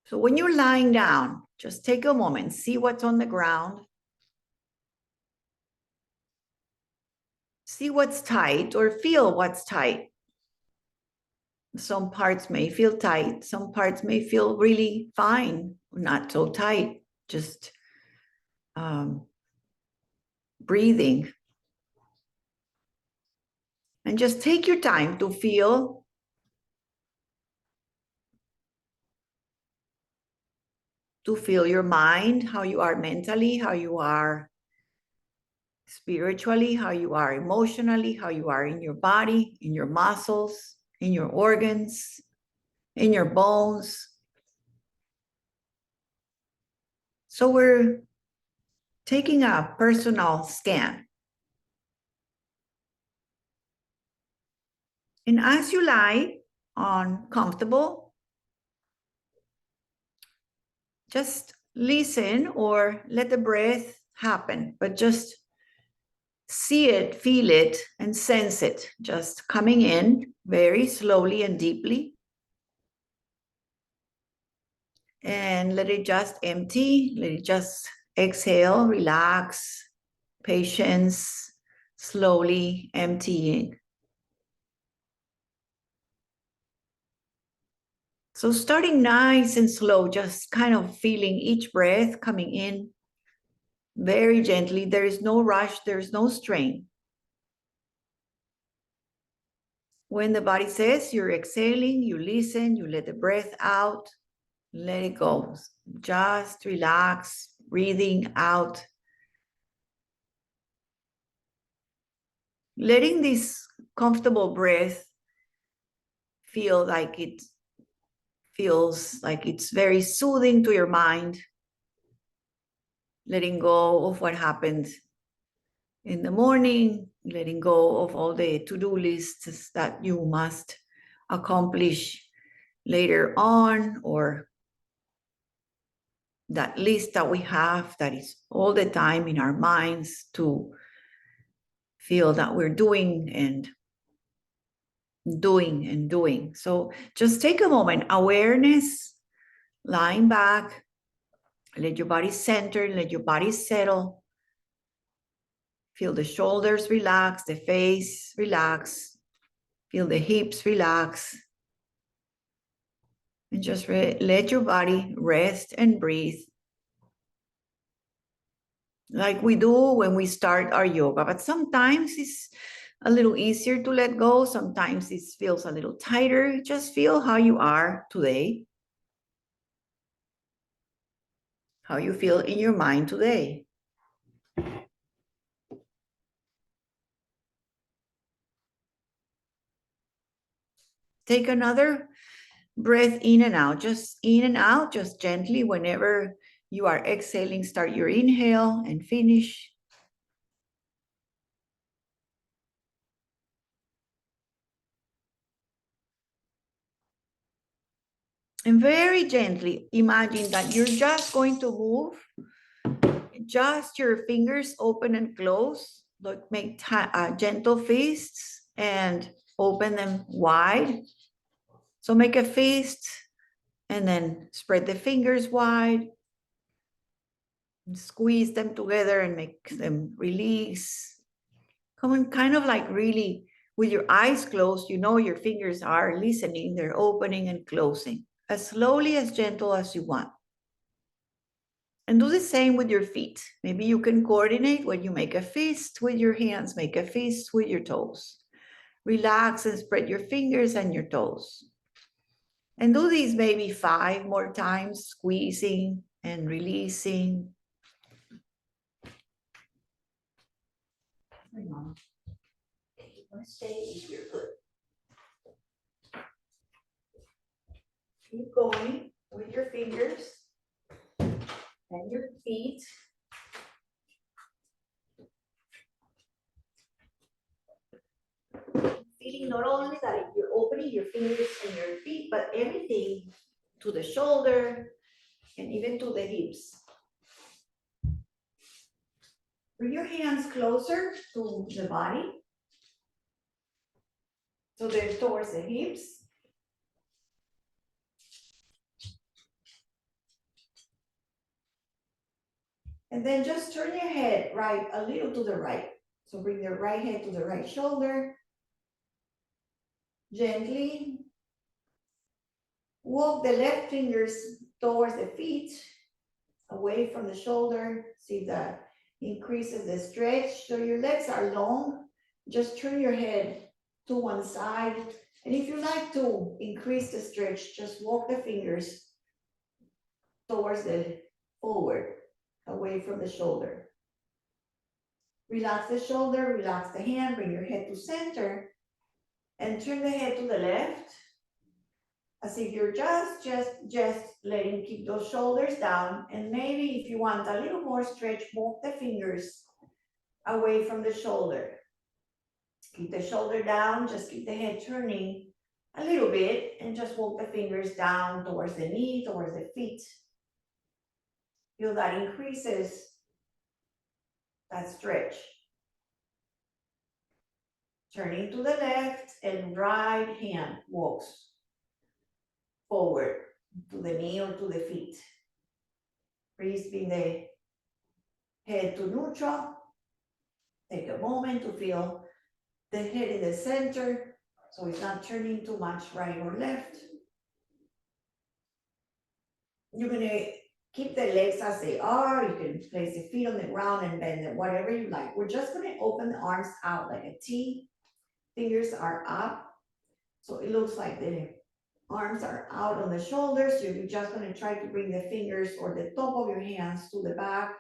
So when you're lying down, just take a moment, see what's on the ground. See what's tight or feel what's tight. Some parts may feel tight. Some parts may feel really fine, not so tight, just breathing. And just take your time to feel. To feel your mind, how you are mentally, how you are spiritually, how you are emotionally, how you are in your body, in your muscles, in your organs, in your bones. So we're taking a personal scan. And as you lie on comfortable, just listen or let the breath happen, but just see it, feel it, and sense it, just coming in very slowly and deeply. And let it just empty, let it just exhale, relax, patience, slowly emptying. So starting nice and slow, just kind of feeling each breath coming in very gently. There is no rush, there's no strain. When the body says you're exhaling, you listen, you let the breath out, let it go. Just relax, breathing out. Letting this comfortable breath feel like it feels like it's very soothing to your mind. Letting go of what happened in the morning, letting go of all the to-do lists that you must accomplish later on, or that list that we have that is all the time in our minds to feel that we're doing and doing and doing. So just take a moment, awareness, lying back, let your body center, let your body settle. Feel the shoulders relax, the face relax, feel the hips relax. And just let your body rest and breathe like we do when we start our yoga. But sometimes it's a little easier to let go. Sometimes it feels a little tighter. Just feel how you are today, how you feel in your mind today. Take another breath in and out, just in and out, just gently. Whenever you are exhaling, start your inhale and finish. And very gently, imagine that you're just going to move just your fingers open and close. Look, make gentle fists and open them wide. So make a fist and then spread the fingers wide. Squeeze them together and make them release. Come on, kind of like really with your eyes closed, you know your fingers are listening. They're opening and closing as slowly, as gentle as you want. And do the same with your feet. Maybe you can coordinate when you make a fist with your hands, make a fist with your toes. Relax and spread your fingers and your toes. And do these maybe 5 more times, squeezing and releasing. Hang on. Okay, let's stay here. Good. Keep going with your fingers and your feet. Feeling not only that you're opening your fingers and your feet, but everything to the shoulder and even to the hips. Bring your hands closer to the body. So they're towards the hips. And then just turn your head right, a little to the right. So bring your right head to the right shoulder. Gently walk the left fingers towards the feet, away from the shoulder. See if that increases the stretch. So your legs are long. Just turn your head to one side. And if you like to increase the stretch, just walk the fingers towards the forward, away from the shoulder. Relax the shoulder, relax the hand, bring your head to center, and turn the head to the left, as if you're just letting keep those shoulders down. And maybe if you want a little more stretch, walk the fingers away from the shoulder. Keep the shoulder down, just keep the head turning a little bit, and just walk the fingers down towards the knee, towards the feet. Feel that increases that stretch. Turning to the left, and right hand walks forward to the knee or to the feet. Please bring the head to neutral. Take a moment to feel the head in the center, so it's not turning too much right or left. You're gonna keep the legs as they are. You can place the feet on the ground and bend them, whatever you like. We're just gonna open the arms out like a T. Fingers are up. So it looks like the arms are out on the shoulders. You're just gonna try to bring the fingers or the top of your hands to the back,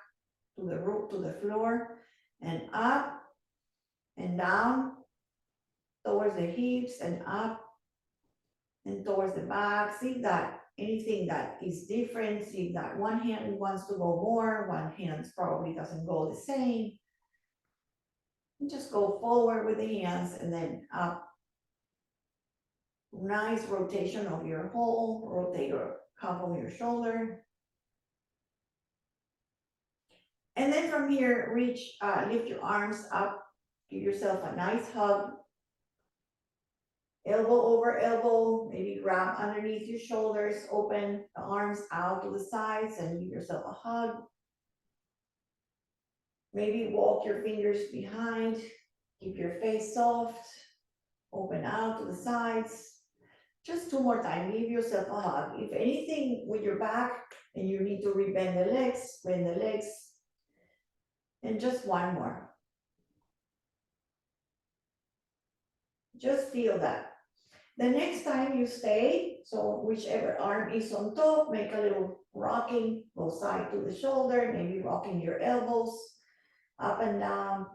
to the roof, to the floor, and up and down towards the hips, and up and towards the back. See that anything that is different. See that one hand wants to go more, one hand probably doesn't go the same. And just go forward with the hands and then up. Nice rotation of your whole, rotate your cup of your shoulder. And then from here, lift your arms up, give yourself a nice hug. Elbow over elbow, maybe grab underneath your shoulders, open the arms out to the sides and give yourself a hug. Maybe walk your fingers behind, keep your face soft, open out to the sides. Just two more times, give yourself a hug. If anything with your back and you need to rebend the legs, bend the legs. And just one more. Just feel that. The next time you stay, so whichever arm is on top, make a little rocking, go side to the shoulder, maybe rocking your elbows up and down.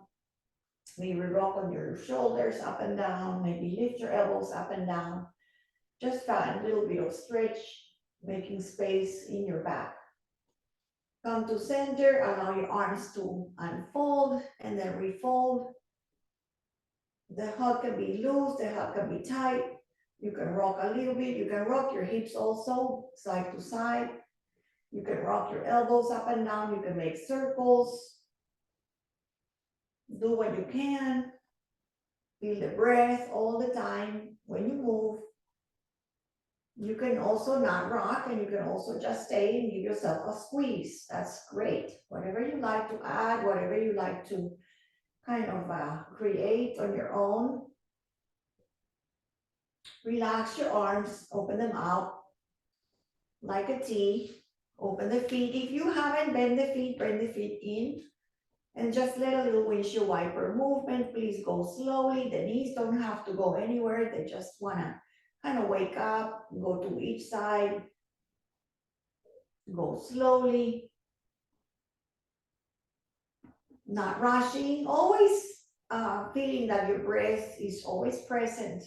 Maybe rock on your shoulders up and down, maybe lift your elbows up and down. Just find a little bit of stretch, making space in your back. Come to center, allow your arms to unfold and then refold. The hug can be loose, the hug can be tight. You can rock a little bit. You can rock your hips also, side to side. You can rock your elbows up and down. You can make circles. Do what you can. Feel the breath all the time when you move. You can also not rock, and you can also just stay and give yourself a squeeze. That's great. Whatever you like to add, whatever you like to kind of create on your own. Relax your arms, open them out like a T. Open the feet. If you haven't bend the feet, bring the feet in. And just let a little windshield wiper movement. Please go slowly. The knees don't have to go anywhere. They just want to kind of wake up, go to each side. Go slowly. Not rushing. Always feeling that your breath is always present.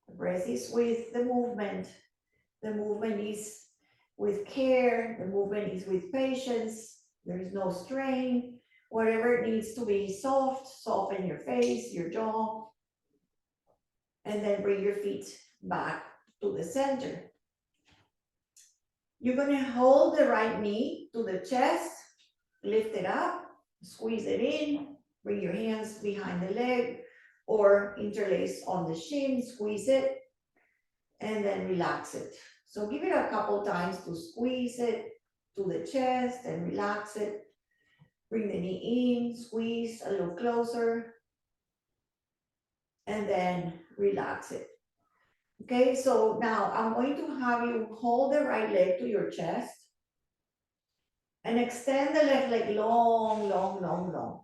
The breath is with the movement. The movement is with care. The movement is with patience. There is no strain. Whatever it needs to be soft, soften your face, your jaw. And then bring your feet back to the center. You're going to hold the right knee to the chest, lift it up, squeeze it in, bring your hands behind the leg or interlace on the shin, squeeze it, and then relax it. So give it a couple times to squeeze it to the chest and relax it. Bring the knee in, squeeze a little closer, and then relax it. Okay, so now I'm going to have you hold the right leg to your chest and extend the left leg long, long, long, long.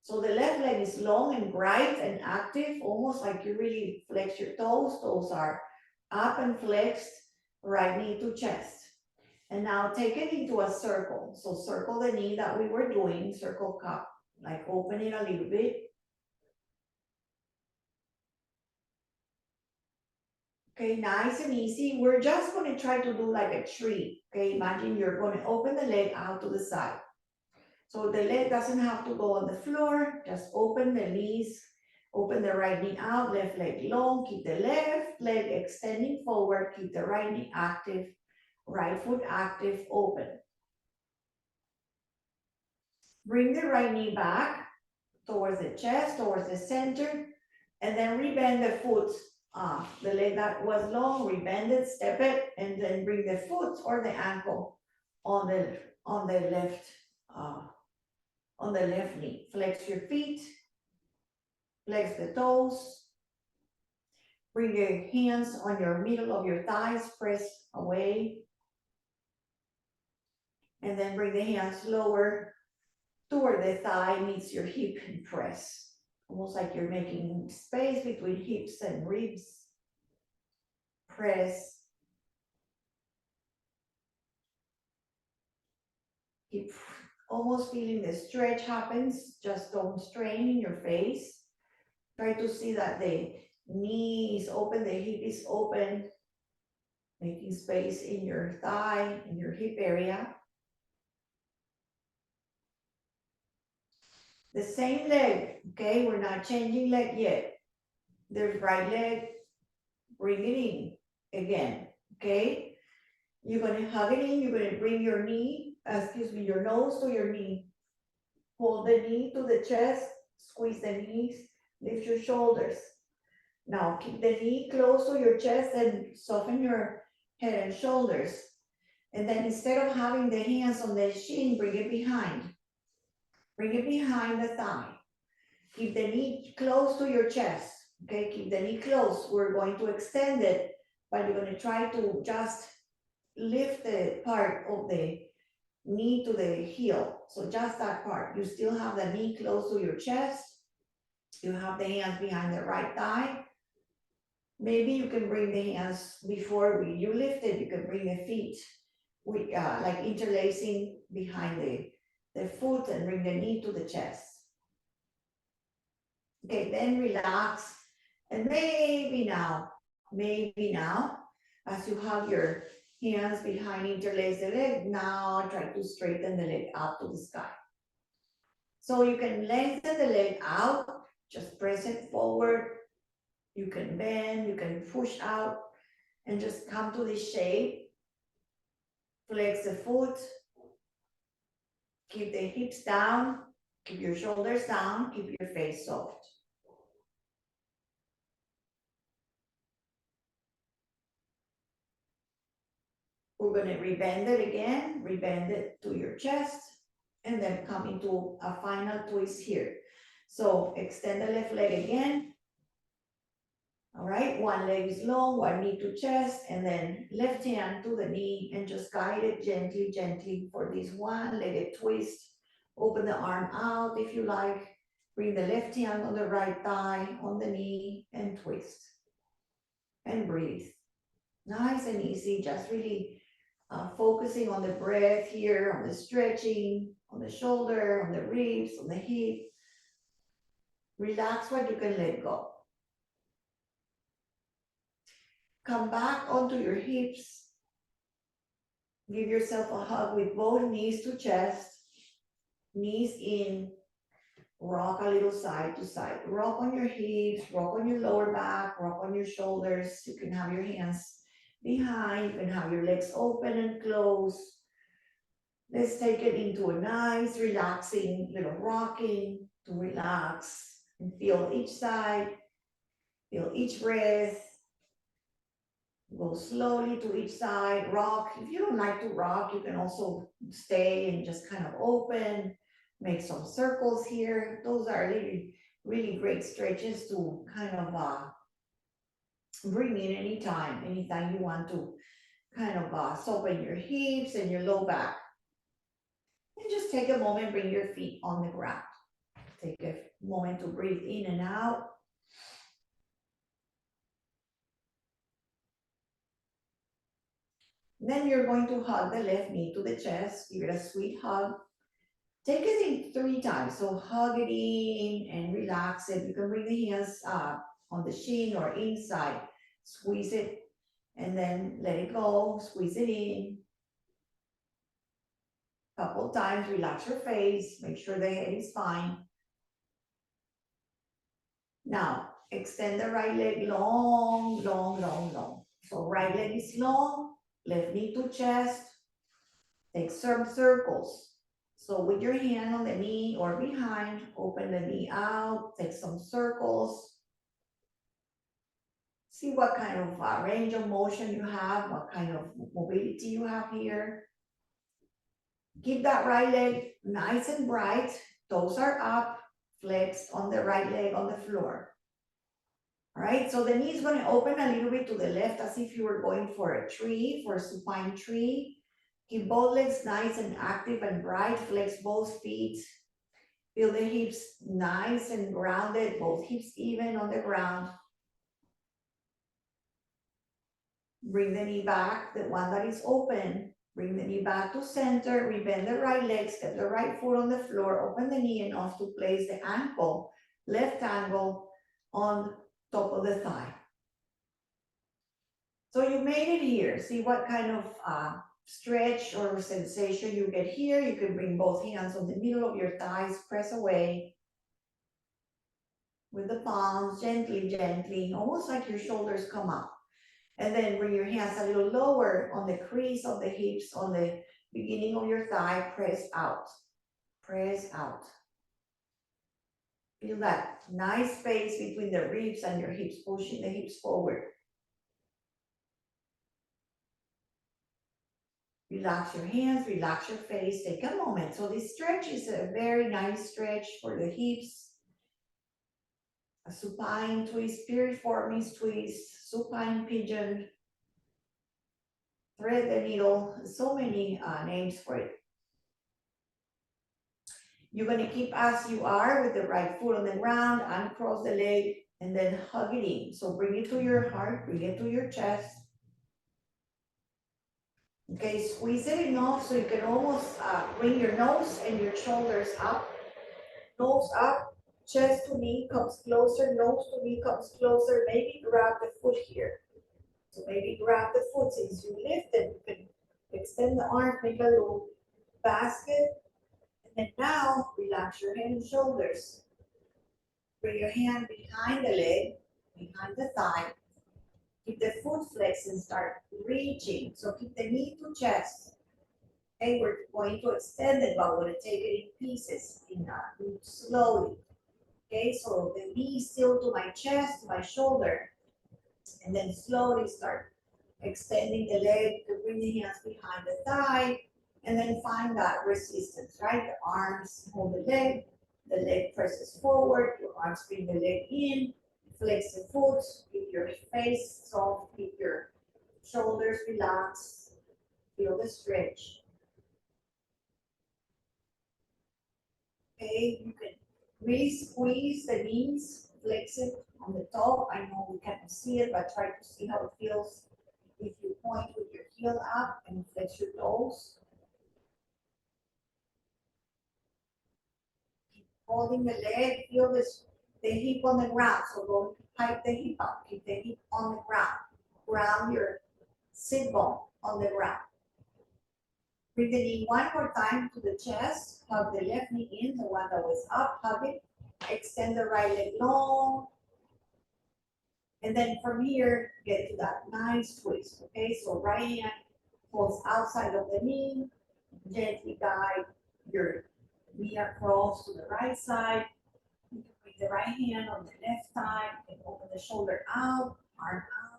So the left leg is long and bright and active, almost like you really flex your toes. Toes are up and flexed, right knee to chest. And now take it into a circle. So circle the knee that we were doing, circle cup, like open it a little bit. Okay, nice and easy. We're just gonna try to do like a tree. Okay, imagine you're gonna open the leg out to the side. So the leg doesn't have to go on the floor, just open the knees, open the right knee out, left leg long, keep the left leg extending forward, keep the right knee active, right foot active, open. Bring the right knee back towards the chest, towards the center, and then rebend the foot. The leg that was long, rebend it, step it, and then bring the foot or the ankle on the left uh, on the left knee. Flex your feet, flex the toes. Bring your hands on your middle of your thighs, press away. And then bring the hands lower toward the thigh meets your hip and press. Almost like you're making space between hips and ribs. Press. Keep almost feeling the stretch happens. Just don't strain in your face. Try to see that the knee is open, the hip is open, making space in your thigh, in your hip area. The same leg, okay? We're not changing leg yet. The right leg, bring it in again, okay? You're gonna hug it in, you're gonna bring your knee, your nose to your knee. Hold the knee to the chest, squeeze the knees, lift your shoulders. Now keep the knee close to your chest and soften your head and shoulders. And then instead of having the hands on the shin, bring it behind. Bring it behind the thigh. Keep the knee close to your chest. Okay, keep the knee close. We're going to extend it, but you're going to try to just lift the part of the knee to the heel. So just that part. You still have the knee close to your chest. You have the hands behind the right thigh. Maybe you can bring the hands before you lift it. You can bring the feet like interlacing behind the foot and bring the knee to the chest. Okay, then relax. And maybe now, as you have your hands behind, interlace the leg, now try to straighten the leg out to the sky. So you can lengthen the leg out, just press it forward. You can bend, you can push out, and just come to this shape. Flex the foot. Keep the hips down, keep your shoulders down, keep your face soft. We're going to rebend it again, rebend it to your chest, and then come into a final twist here. So extend the left leg again. All right, one leg is long, one knee to chest, and then left hand to the knee, and just guide it gently, gently for this one-legged twist. Open the arm out if you like. Bring the left hand on the right thigh, on the knee, and twist. And breathe. Nice and easy, just really focusing on the breath here, on the stretching, on the shoulder, on the ribs, on the hip. Relax what you can let go. Come back onto your hips. Give yourself a hug with both knees to chest, knees in. Rock a little side to side. Rock on your hips, rock on your lower back, rock on your shoulders. You can have your hands behind, you can have your legs open and closed. Let's take it into a nice, relaxing little rocking to relax and feel each side, feel each breath. Go slowly to each side, rock. If you don't like to rock, you can also stay and just kind of open. Make some circles here. Those are really, really great stretches to kind of bring in anytime you want to kind of soften your hips and your low back. And just take a moment, bring your feet on the ground. Take a moment to breathe in and out. Then you're going to hug the left knee to the chest. Give it a sweet hug. Take it in 3 times. So hug it in and relax it. You can bring the hands on the shin or inside. Squeeze it and then let it go. Squeeze it in. Couple times. Relax your face. Make sure the head is fine. Now, extend the right leg long, long, long, long. So right leg is long. Left knee to chest. Take some circles. So with your hand on the knee or behind, open the knee out, take some circles. See what kind of range of motion you have, what kind of mobility you have here. Keep that right leg nice and bright. Toes are up, flexed on the right leg on the floor. All right, so the knee is going to open a little bit to the left as if you were going for a tree, for a supine tree. Keep both legs nice and active and bright. Flex both feet. Feel the hips nice and grounded, both hips even on the ground. Bring the knee back, the one that is open. Bring the knee back to center. Rebend the right leg, step the right foot on the floor. Open the knee enough to place the ankle, left ankle on top of the thigh. So you made it here. See what kind of stretch or sensation you get here. You can bring both hands on the middle of your thighs, press away with the palms, gently, gently, almost like your shoulders come up. And then bring your hands a little lower on the crease of the hips, on the beginning of your thigh, press out, press out. Feel that nice space between the ribs and your hips, pushing the hips forward. Relax your hands, relax your face, take a moment. So this stretch is a very nice stretch for the hips. A supine twist, piriformis twist, supine pigeon, thread the needle, so many names for it. You're gonna keep as you are with the right foot on the ground, uncross the leg, and then hug it in. So bring it to your heart, bring it to your chest. Okay, squeeze it enough so you can almost bring your nose and your shoulders up. Nose up, chest to knee comes closer, nose to knee comes closer. Maybe grab the foot here. So maybe grab the foot since you lift it. You can extend the arm, make a little basket. And then now, relax your head and shoulders. Bring your hand behind the leg, behind the thigh. Keep the foot flexed and start reaching. So keep the knee to chest. Okay, we're going to extend it, but we're going to take it in pieces, slowly. Okay, so the knee still to my chest, to my shoulder, and then slowly start extending the leg to bring the hands behind the thigh, and then find that resistance, right? The arms hold the leg presses forward, your arms bring the leg in, flex the foot, keep your face soft, keep your shoulders relaxed, feel the stretch. Okay, you can really squeeze the knees, flex it on the top. I know we can't see it, but try to see how it feels if you point with your heel up and flex your toes. Keep holding the leg, feel this, the hip on the ground. So go hike the hip up, keep the hip on the ground. Ground your sit bone on the ground. Bring the knee one more time to the chest. Hug the left knee in, the one that was up, hug it. Extend the right leg long. And then from here, get to that nice twist, okay? So right hand pulls outside of the knee. Gently guide your knee across to the right side. You can bring the right hand on the left thigh. You can open the shoulder out, arm out.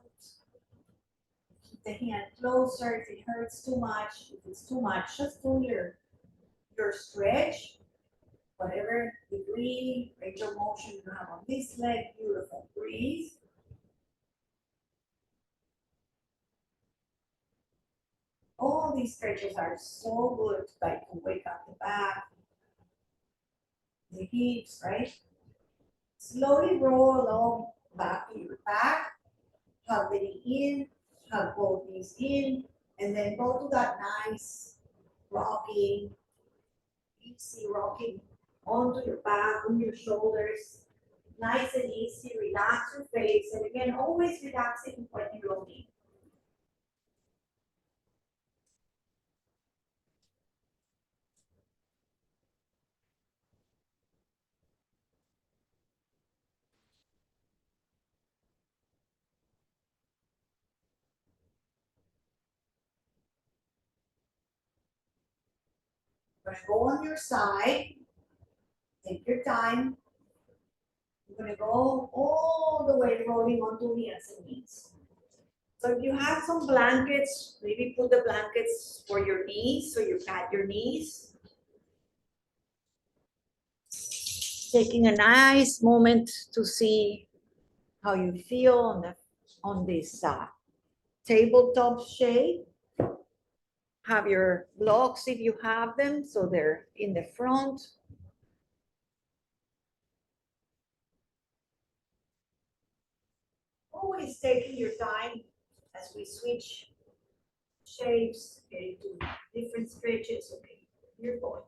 Keep the hand closer if it hurts too much. If it's too much, just do your stretch. Whatever degree, range of motion you have on this leg, beautiful. Breathe. All these stretches are so good, like to wake up the back, the hips, right? Slowly roll along back to your back, hug the knee in, hug both knees in, and then go to that nice rocking, easy rocking onto your back, on your shoulders. Nice and easy, relax your face, and again, always relaxing when you don't need. You're gonna go on your side, take your time. You're gonna go all the way rolling onto the hands and knees. So if you have some blankets, maybe put the blankets for your knees so you pat your knees. Taking a nice moment to see how you feel on this tabletop shape. Have your blocks if you have them, so they're in the front. Always taking your time as we switch shapes, okay, to different stretches. Okay, you're going.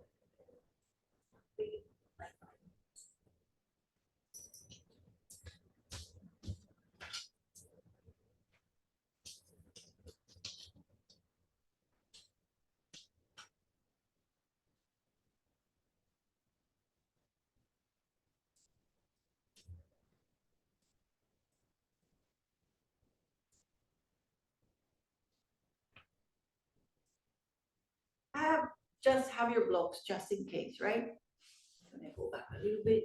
Have just have your blocks just in case, right? I'm gonna go back a little bit.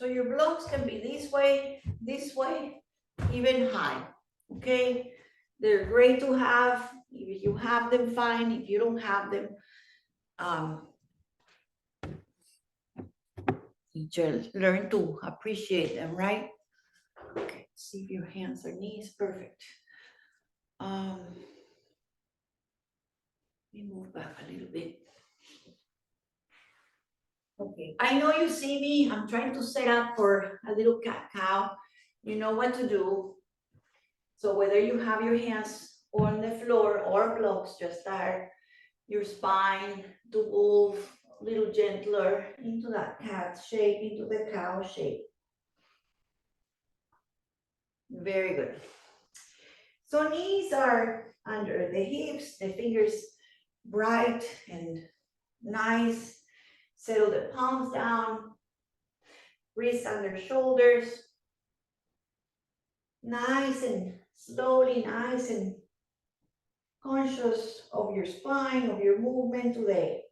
So your blocks can be this way, even high. Okay, they're great to have. If you have them, fine. If you don't have them, you just learn to appreciate them, right? Okay, see if your hands or knees, perfect. Let me move back a little bit. Okay, I know you see me. I'm trying to set up for a little cat cow. You know what to do. So whether you have your hands on the floor or blocks, just start your spine to move a little gentler into that cat shape, into the cow shape. Very good. So knees are under the hips, the fingers bright and nice. Settle the palms down, wrists under shoulders. Nice and slowly, nice and conscious of your spine, of your movement today.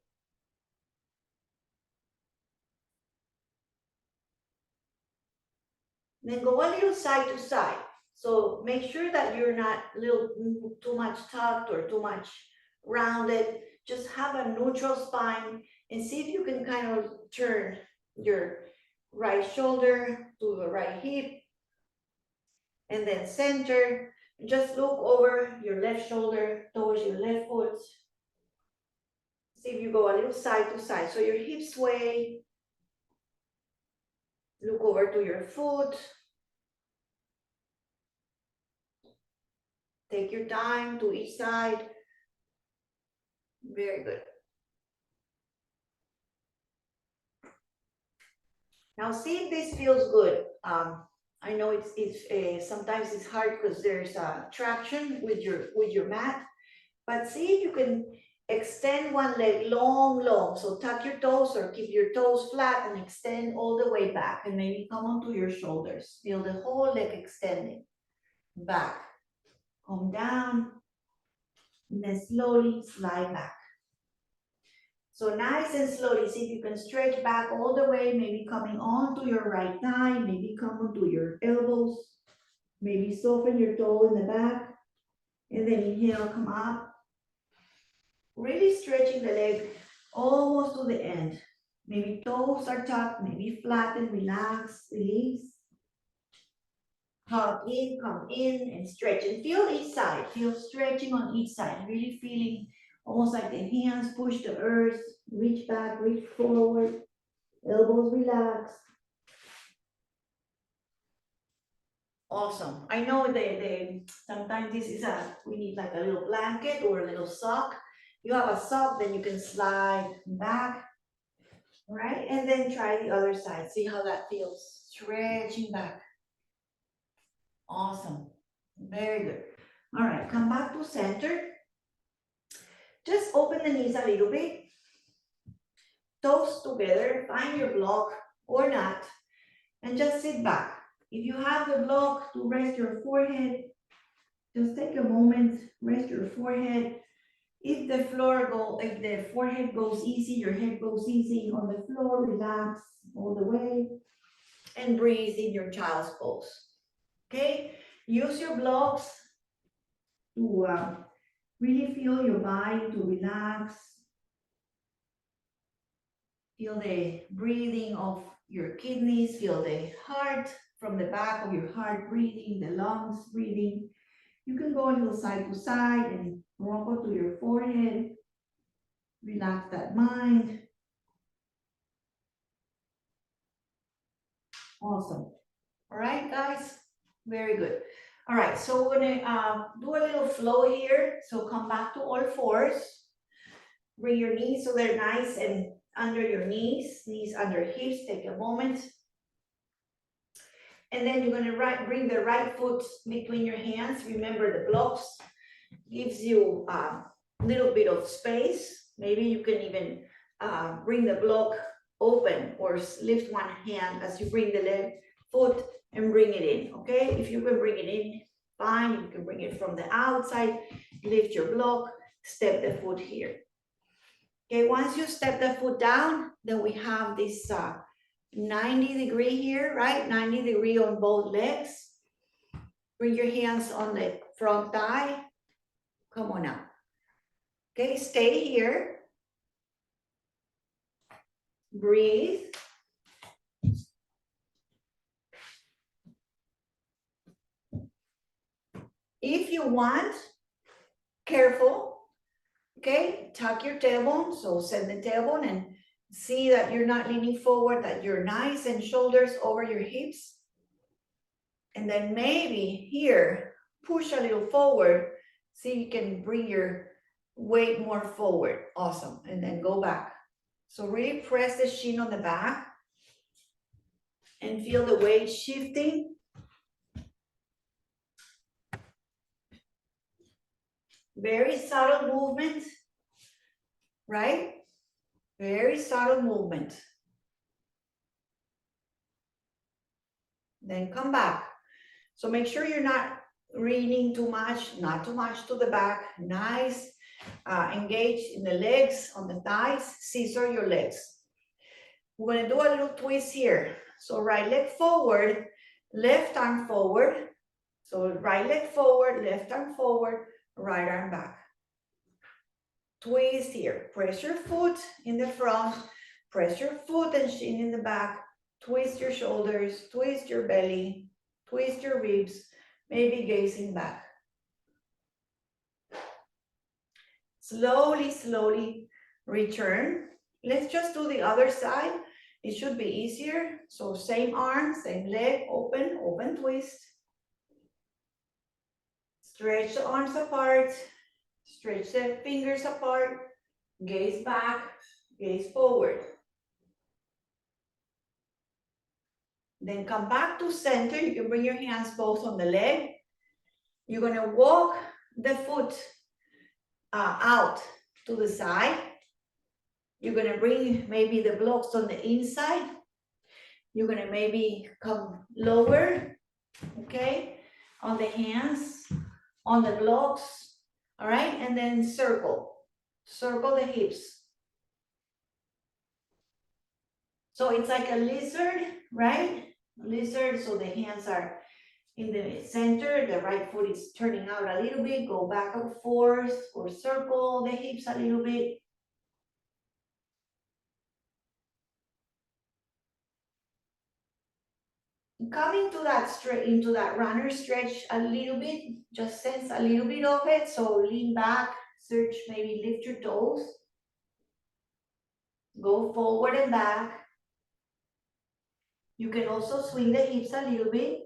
Then go a little side to side. So make sure that you're not little too much tucked or too much rounded. Just have a neutral spine and see if you can kind of turn your right shoulder to the right hip and then center. Just look over your left shoulder towards your left foot. See if you go a little side to side. So your hips sway. Look over to your foot. Take your time to each side. Very good. Now see if this feels good. I know it's sometimes it's hard because there's traction with your mat, but see if you can extend one leg long. So tuck your toes or keep your toes flat and extend all the way back and maybe come onto your shoulders. Feel the whole leg extending back. Come down and then slowly slide back. So nice and slowly, see if you can stretch back all the way, maybe coming onto your right thigh, maybe come onto your elbows, maybe soften your toe in the back, and then inhale, come up, Really stretching the leg almost to the end. Maybe toes are tucked, maybe flatten, relax, release. Come in and stretch. And feel each side. Feel stretching on each side. Really feeling almost like the hands push the earth. Reach back, reach forward. Elbows relax. Awesome. I know sometimes this is we need like a little blanket or a little sock. You have a sock, then you can slide back. All right, and then try the other side. See how that feels. Stretching back. Awesome. Very good. All right, come back to center. Just open the knees a little bit. Toes together. Find your block or not. And just sit back. If you have the block to rest your forehead, just take a moment, rest your forehead. If the forehead goes easy, your head goes easy on the floor, relax all the way and breathe in your child's pose. Okay? Use your blocks to really feel your body to relax. Feel the breathing of your kidneys, feel the heart from the back of your heart breathing, the lungs breathing. You can go a little side to side and rock to your forehead. Relax that mind. Awesome. All right, guys. Very good. All right, so we're gonna do a little flow here. So come back to all fours. Bring your knees so they're nice and under your knees under hips. Take a moment. And then you're gonna bring the right foot between your hands. Remember the blocks gives you a little bit of space. Maybe you can even bring the block open or lift one hand as you bring the left foot and bring it in, okay? If you can bring it in, fine. You can bring it from the outside, lift your block, step the foot here. Okay, once you step the foot down, then we have this 90-degree here, right? 90-degree on both legs. Bring your hands on the front thigh. Come on up. Okay, stay here. Breathe. If you want, careful, okay? Tuck your tailbone, so send the tailbone and see that you're not leaning forward, that you're nice and shoulders over your hips. And then maybe here, push a little forward, so you can bring your weight more forward. Awesome, and then go back. So really press the shin on the back and feel the weight shifting. Very subtle movement, right? Very subtle movement. Then come back. So make sure you're not leaning too much, not too much to the back. Nice. Engage in the legs, on the thighs. Scissor your legs. We're going to do a little twist here. So right leg forward, left arm forward. So right leg forward, left arm forward, right arm back. Twist here. Press your foot in the front. Press your foot and shin in the back. Twist your shoulders. Twist your belly. Twist your ribs. Maybe gazing back. Slowly, slowly return. Let's just do the other side. It should be easier. So same arm, same leg, open, open twist. Stretch the arms apart. Stretch the fingers apart. Gaze back, gaze forward. Then come back to center. You can bring your hands both on the leg. You're gonna walk the foot out to the side. You're gonna bring maybe the blocks on the inside. You're gonna maybe come lower, okay? On the hands, on the blocks, all right? And then circle the hips. So it's like a lizard, right? Lizard, so the hands are In the center, the right foot is turning out a little bit, go back and forth or circle the hips a little bit. Coming to that straight into that runner stretch a little bit, just sense a little bit of it. So lean back, search, maybe lift your toes. Go forward and back. You can also swing the hips a little bit.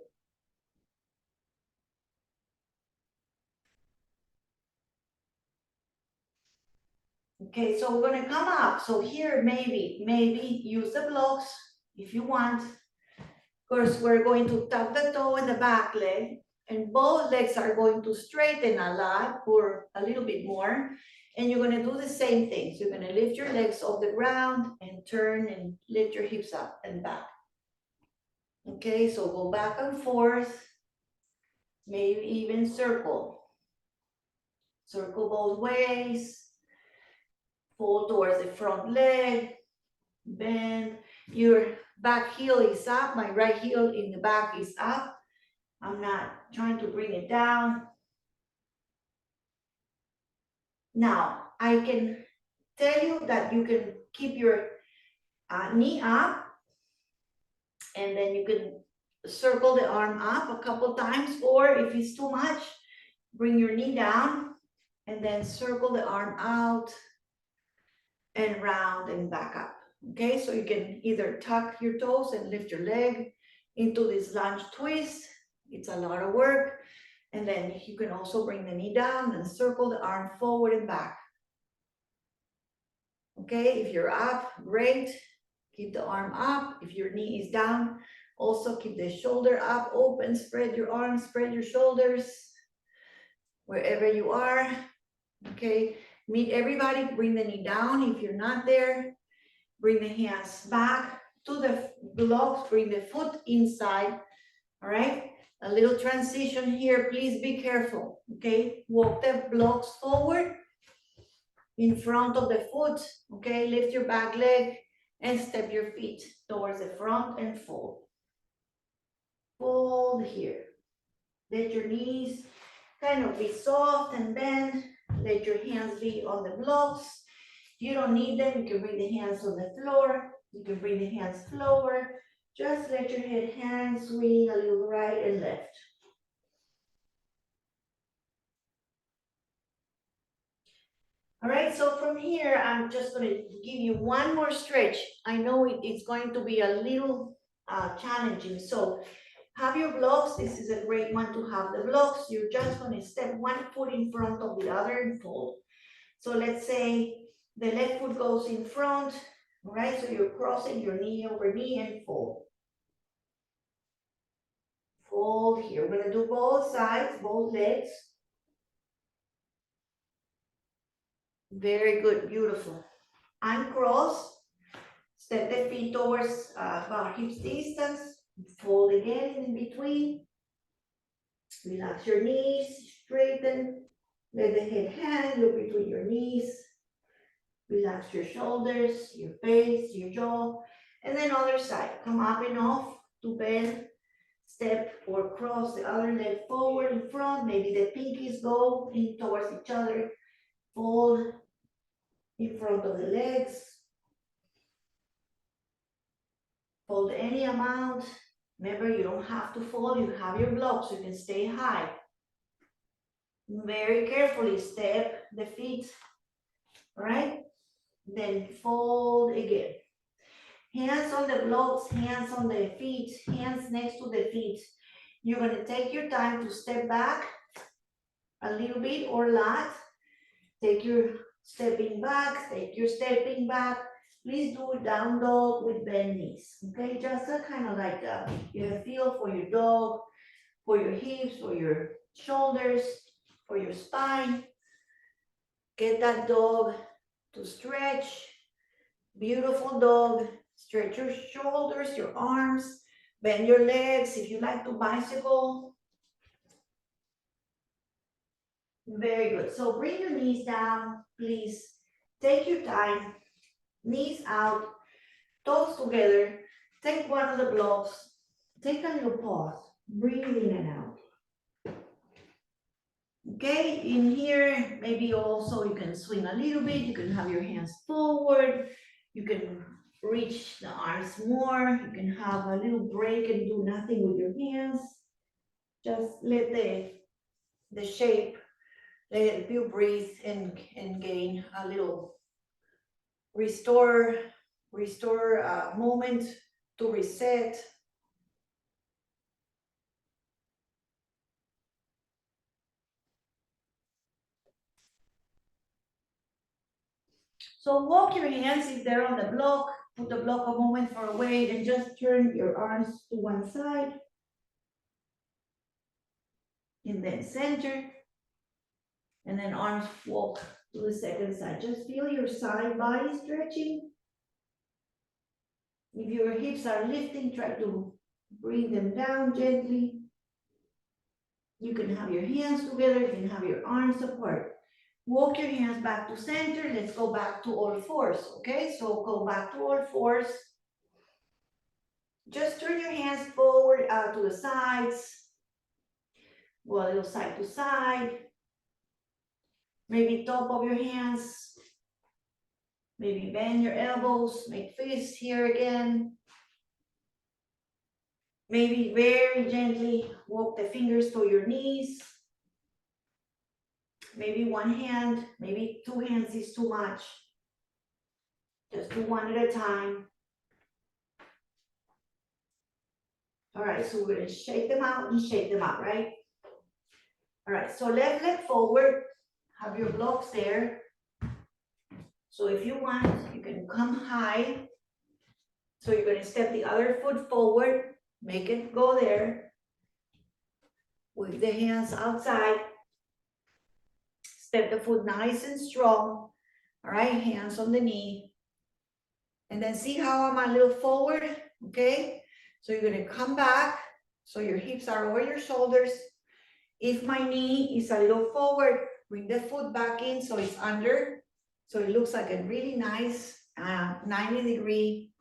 Okay, so we're gonna come up. So here, maybe use the blocks if you want. Of course, we're going to tuck the toe in the back leg, and both legs are going to straighten a lot or a little bit more. And you're gonna do the same thing. So you're gonna lift your legs off the ground and turn and lift your hips up and back. Okay, so go back and forth, maybe even circle. Circle both ways. Fold towards the front leg, bend. Your back heel is up, my right heel in the back is up. I'm not trying to bring it down. Now, I can tell you that you can keep your knee up, and then you can circle the arm up a couple times, or if it's too much, bring your knee down and then circle the arm out and round and back up. Okay, so you can either tuck your toes and lift your leg into this lunge twist. It's a lot of work. And then you can also bring the knee down and circle the arm forward and back. Okay, if you're up, great. Keep the arm up. If your knee is down, also keep the shoulder up, open, spread your arms, spread your shoulders, wherever you are. Okay, meet everybody, bring the knee down. If you're not there, bring the hands back to the blocks, bring the foot inside, all right? A little transition here, please be careful, okay? Walk the blocks forward in front of the foot, okay? Lift your back leg and step your feet towards the front and fold. Fold here. Let your knees kind of be soft and bend. Let your hands be on the blocks. You don't need them. You can bring the hands on the floor. You can bring the hands lower. Just let your head hand swing a little right and left. All right, so from here, I'm just going to give you one more stretch. I know it's going to be a little challenging. So have your blocks. This is a great one to have the blocks. You're just going to step one foot in front of the other and fold. So let's say the left foot goes in front, all right? So you're crossing your knee over knee and fold. Fold here. We're gonna do both sides, both legs. Very good, beautiful. Uncross. Step the feet towards about hips distance. Fold again in between. Relax your knees, straighten. Let the head hang, look between your knees. Relax your shoulders, your face, your jaw. And then other side. Come up and off to bend. Step or cross the other leg forward in front. Maybe the pinkies go in towards each other. Fold in front of the legs. Fold any amount. Remember, you don't have to fold. You have your blocks. You can stay high. Very carefully step the feet. All right? Then fold again. Hands on the blocks, hands on the feet, hands next to the feet. You're going to take your time to step back a little bit or a lot. Take your stepping back, take your stepping back. Please do down dog with bent knees, okay? Just kind of like you have feel for your dog, for your hips, for your shoulders, for your spine. Get that dog to stretch. Beautiful dog. Stretch your shoulders, your arms, bend your legs if you like to bicycle. Very good. So bring your knees down, please. Take your time. Knees out, toes together. Take one of the blocks. Take a little pause. Breathe in and out. Okay, in here, maybe also you can swing a little bit, you can have your hands forward, you can reach the arms more, you can have a little break and do nothing with your hands. Just let the shape, let you breathe and gain a little restore moment to reset. So walk your hands if they're on the block, put the block a moment for a wait and just turn your arms to one side. And then center. And then arms walk to the second side. Just feel your side body stretching. If your hips are lifting, try to bring them down gently. You can have your hands together, you can have your arms apart. Walk your hands back to center. Let's go back to all fours, okay? So go back to all fours. Just turn your hands forward out to the sides. Go a little side to side. Maybe top of your hands. Maybe bend your elbows, make fists here again. Maybe very gently walk the fingers to your knees. Maybe one hand, maybe two hands is too much. Just do one at a time. All right, so we're gonna shake them out and shake them out, right? All right, so left leg forward, have your blocks there. So if you want, you can come high. So you're gonna step the other foot forward, make it go there. With the hands outside. Step the foot nice and strong. All right, hands on the knee. And then see how I'm a little forward, okay? So you're gonna come back, so your hips are over your shoulders. If my knee is a little forward, bring the foot back in so it's under. So it looks like a really nice 90-degree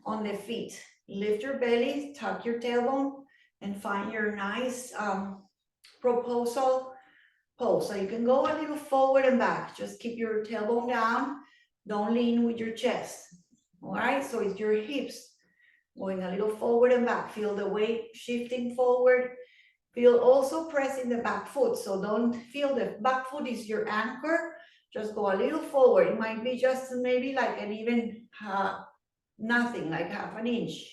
on the feet. Lift your belly, tuck your tailbone, and find your nice proposal pose. So you can go a little forward and back. Just keep your tailbone down. Don't lean with your chest. All right, so it's your hips going a little forward and back. Feel the weight shifting forward. Feel also pressing the back foot. So don't feel the back foot is your anchor. Just go a little forward. It might be just maybe like an even nothing, like half an inch.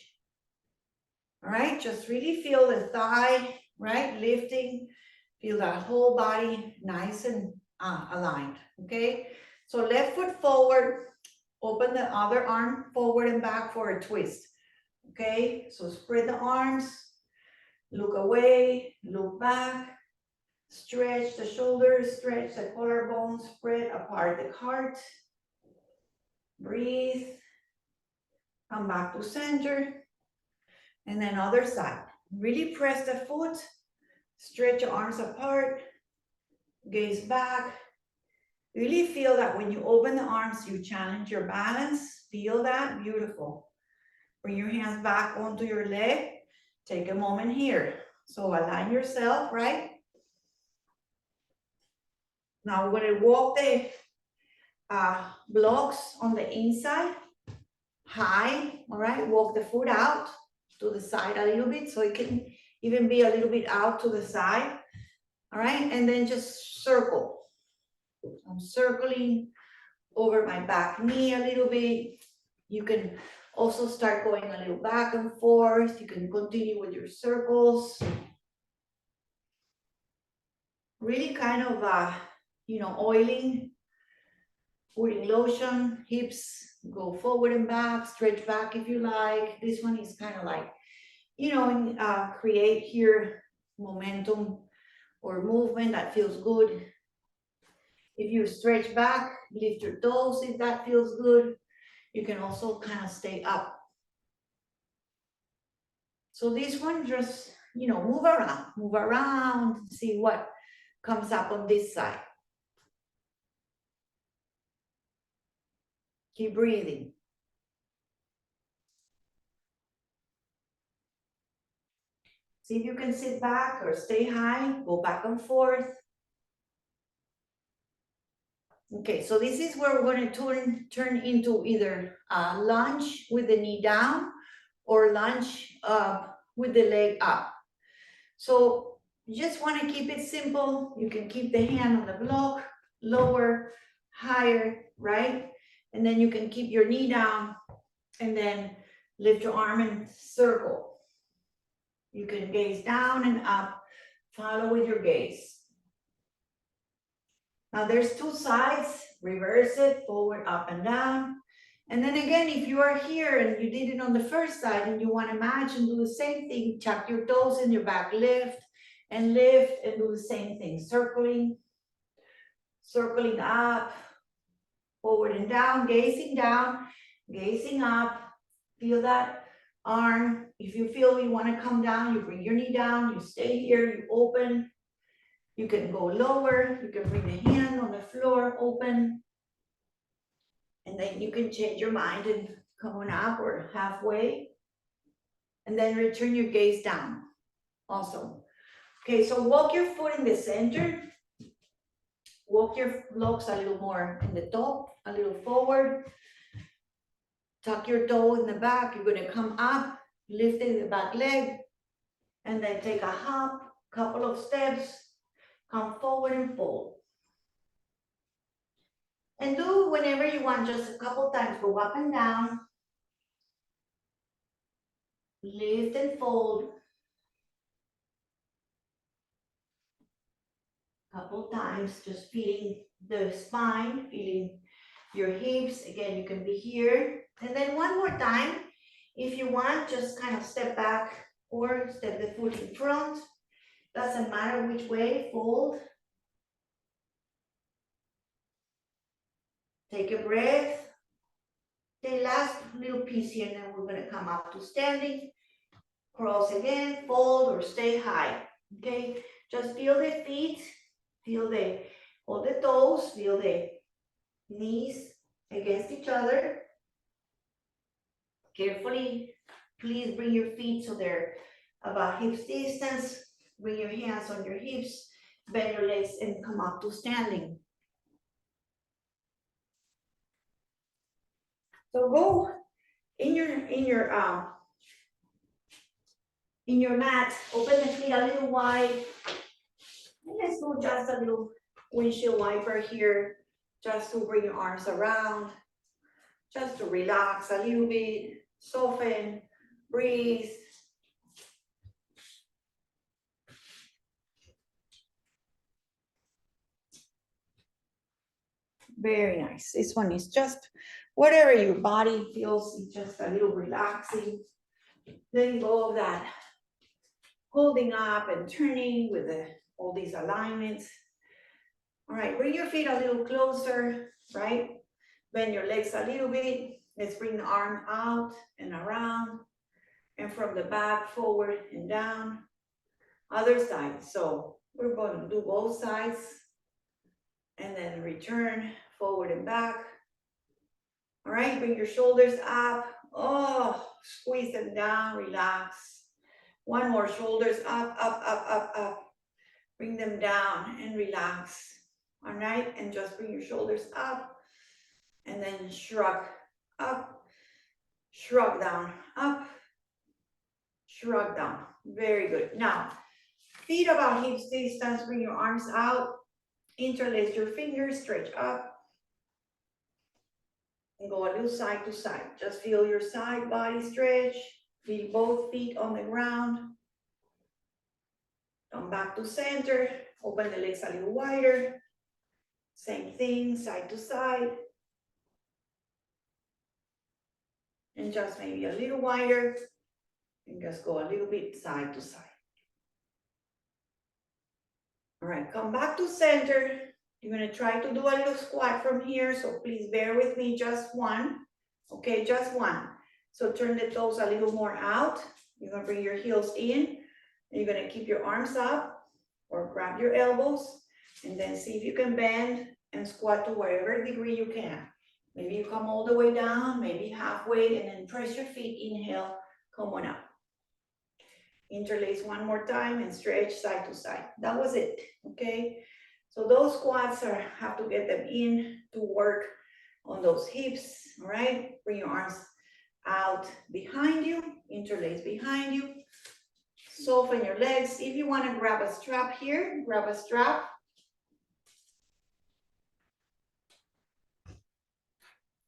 All right, just really feel the thigh, right, lifting. Feel that whole body nice and aligned, okay? So left foot forward, open the other arm forward and back for a twist, okay? So spread the arms, look away, look back, stretch the shoulders, stretch the collarbone, spread apart the heart. Breathe, come back to center, and then other side. Really press the foot, stretch your arms apart, gaze back. Really feel that when you open the arms, you challenge your balance. Feel that, beautiful. Bring your hands back onto your leg. Take a moment here. So align yourself, right? Now we're gonna walk the blocks on the inside, high, all right? Walk the foot out to the side a little bit, so it can even be a little bit out to the side, all right? And then just circle. I'm circling over my back knee a little bit. You can also start going a little back and forth. You can continue with your circles. Really kind of, oiling, putting lotion, hips, go forward and back, stretch back if you like. This one is kind of like, create here momentum or movement that feels good. If you stretch back, lift your toes if that feels good. You can also kind of stay up. So this one just, move around, see what comes up on this side. Keep breathing. See if you can sit back or stay high, go back and forth. Okay, so this is where we're going to turn into either a lunge with the knee down or lunge with the leg up. So you just want to keep it simple. You can keep the hand on the block, lower, higher, right? And then you can keep your knee down and then lift your arm and circle. You can gaze down and up, follow with your gaze. Now there's two sides, reverse it, forward, up and down. And then again, if you are here and you did it on the first side and you want to match and do the same thing, tuck your toes in your back, lift and do the same thing, circling up, forward and down, gazing up, feel that arm. If you feel you want to come down, you bring your knee down, you stay here, you open. You can go lower, you can bring the hand on the floor, open. And then you can change your mind and come on up or halfway. And then return your gaze down. Awesome. Okay, so walk your foot in the center. Walk your blocks a little more in the top, a little forward. Tuck your toe in the back. You're gonna come up, lifting the back leg, and then take a hop, couple of steps, come forward and fold. And do whenever you want, just a couple times, go up and down, lift and fold. Couple times, just feeling the spine, feeling your hips. Again, you can be here. And then one more time, if you want, just kind of step back or step the foot in front. Doesn't matter which way, fold. Take a breath. The last little piece here, and then we're gonna come up to standing. Cross again, fold or stay high, okay? Just feel the feet, all the toes, feel the knees against each other. Carefully, please bring your feet so they're about hips distance. Bring your hands on your hips, bend your legs and come up to standing. So go in your mat, open the feet a little wide. And let's do just a little windshield wiper here, just to bring your arms around, just to relax a little bit, soften, breathe. Very nice. This one is just whatever your body feels, it's just a little relaxing. Letting go of that holding up and turning with all these alignments. All right, bring your feet a little closer, right? Bend your legs a little bit. Let's bring the arm out and around and from the back, forward and down. Other side. So we're going to do both sides and then return forward and back. All right, bring your shoulders up. Oh, squeeze them down, relax. One more, shoulders up, up, up, up, up. Bring them down and relax. All right, and just bring your shoulders up and then shrug up, shrug down, up, shrug down. Very good. Now, feet about hips distance, bring your arms out, interlace your fingers, stretch up, and go a little side to side. Just feel your side body stretch, feel both feet on the ground. Come back to center, open the legs a little wider. Same thing, side to side. And just maybe a little wider, and just go a little bit side to side. All right, come back to center. You're gonna try to do a little squat from here, so please bear with me, just one. Okay, just one. So turn the toes a little more out. You're gonna bring your heels in. And you're gonna keep your arms up or grab your elbows and then see if you can bend and squat to whatever degree you can. Maybe you come all the way down, maybe halfway, and then press your feet, inhale, come on up. Interlace one more time and stretch side to side. That was it, okay? So those quads have to get them in to work on those hips, all right? Bring your arms out behind you, interlace behind you. Soften your legs. If you want to grab a strap here, grab a strap.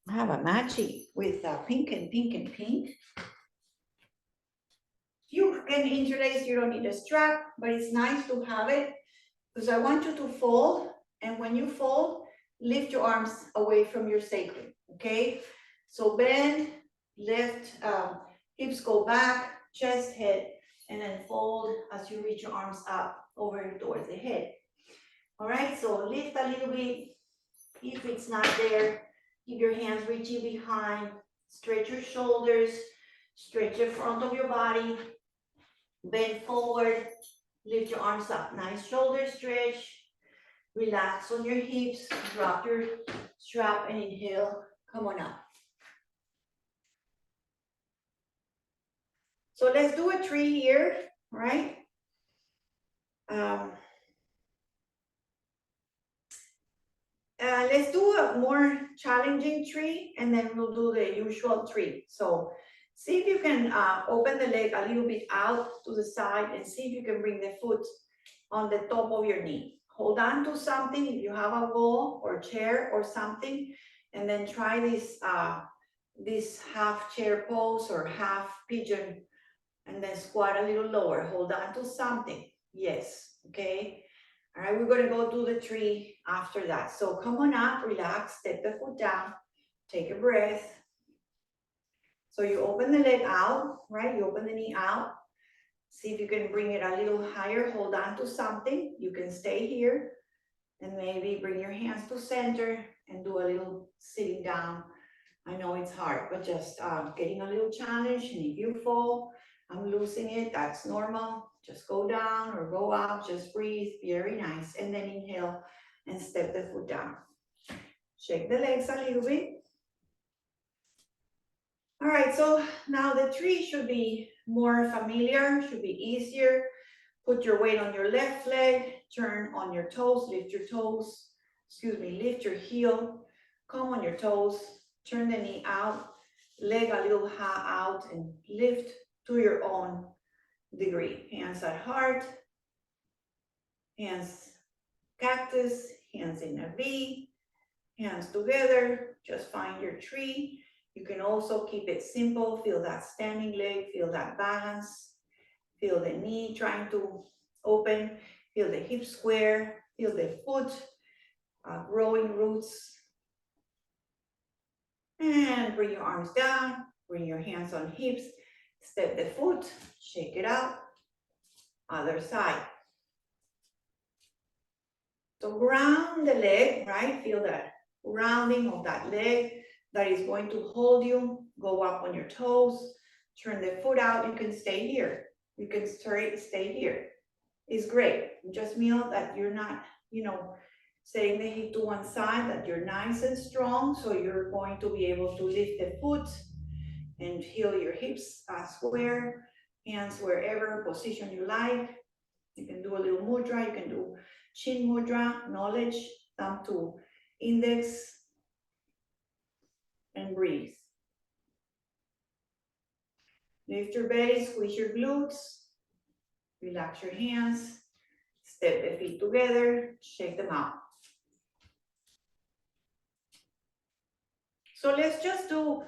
I have a matchy with pink and pink and pink. You can interlace, you don't need a strap, but it's nice to have it because I want you to fold. And when you fold, lift your arms away from your sacrum, okay? So bend, lift, hips go back, chest, head, and then fold as you reach your arms up over towards the head. All right, so lift a little bit. If it's not there, keep your hands reaching behind, stretch your shoulders, stretch the front of your body, bend forward, lift your arms up, nice shoulder stretch, relax on your hips, drop your strap and inhale, come on up. So let's do a tree here, right? Let's do a more challenging tree and then we'll do the usual tree. So see if you can open the leg a little bit out to the side and see if you can bring the foot on the top of your knee. Hold on to something if you have a wall or chair or something, and then try this half chair pose or half pigeon, and then squat a little lower. Hold on to something. Yes, okay. All right, we're gonna go do the tree after that. So come on up, relax, step the foot down, take a breath. So you open the leg out, right? You open the knee out. See if you can bring it a little higher, hold on to something. You can stay here and maybe bring your hands to center and do a little sitting down. I know it's hard, but just getting a little challenge. And if you fall, I'm losing it, that's normal. Just go down or go up, just breathe, very nice. And then inhale and step the foot down. Shake the legs a little bit. All right, so now the tree should be more familiar, should be easier. Put your weight on your left leg, turn on your toes, lift your toes, lift your heel, come on your toes, turn the knee out, leg a little out and lift to your own degree. Hands at heart, hands cactus, hands in a V, hands together, just find your tree. You can also keep it simple, feel that standing leg, feel that balance, feel the knee trying to open, feel the hip square, feel the foot growing roots. And bring your arms down, bring your hands on hips, step the foot, shake it out, other side. So ground the leg, right? Feel that rounding of that leg that is going to hold you. Go up on your toes, turn the foot out. You can stay here. You can stay here. It's great. Just feel that you're not, setting the hip to one side, that you're nice and strong. So you're going to be able to lift the foot and heel your hips square, hands wherever position you like. You can do a little mudra, you can do chin mudra, knowledge, thumb to index, and breathe. Lift your belly, squeeze your glutes, relax your hands, step the feet together, shake them out. So let's just do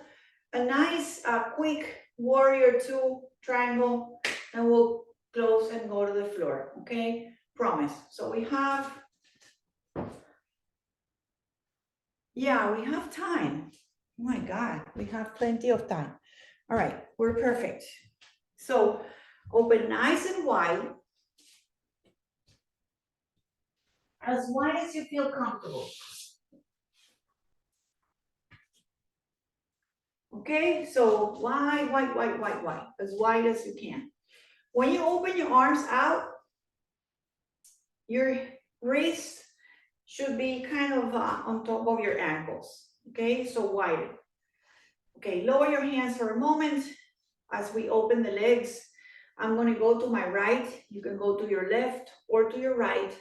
a nice, quick warrior two triangle, and we'll close and go to the floor, okay? Promise. So we have, we have time. Oh my God, we have plenty of time. All right, we're perfect. So open nice and wide as you feel comfortable. Okay, so wide, as wide as you can. When you open your arms out, your wrists should be kind of on top of your ankles. Okay, so wide. Okay, lower your hands for a moment as we open the legs. I'm going to go to my right. You can go to your left or to your right.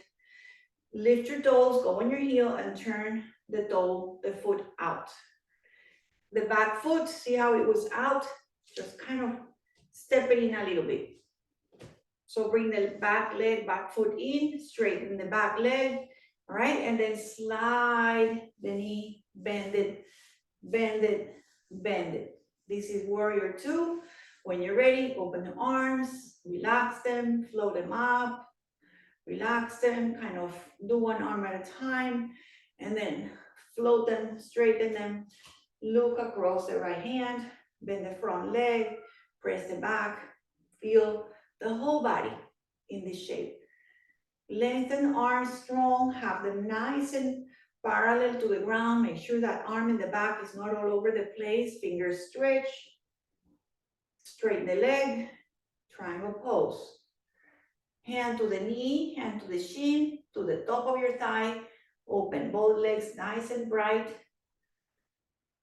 Lift your toes, go on your heel and turn the foot out. The back foot, see how it was out? Just kind of step it in a little bit. So bring the back foot in, straighten the back leg, all right? And then slide the knee, bend it, bend it, bend it. This is warrior two. When you're ready, open the arms, relax them, float them up, relax them, kind of do one arm at a time, and then float them, straighten them, look across the right hand, bend the front leg, press the back, feel the whole body in this shape. Lengthen arms strong, have them nice and parallel to the ground. Make sure that arm in the back is not all over the place. Fingers stretch. Straighten the leg, triangle pose. Hand to the knee, hand to the shin, to the top of your thigh. Open both legs nice and bright.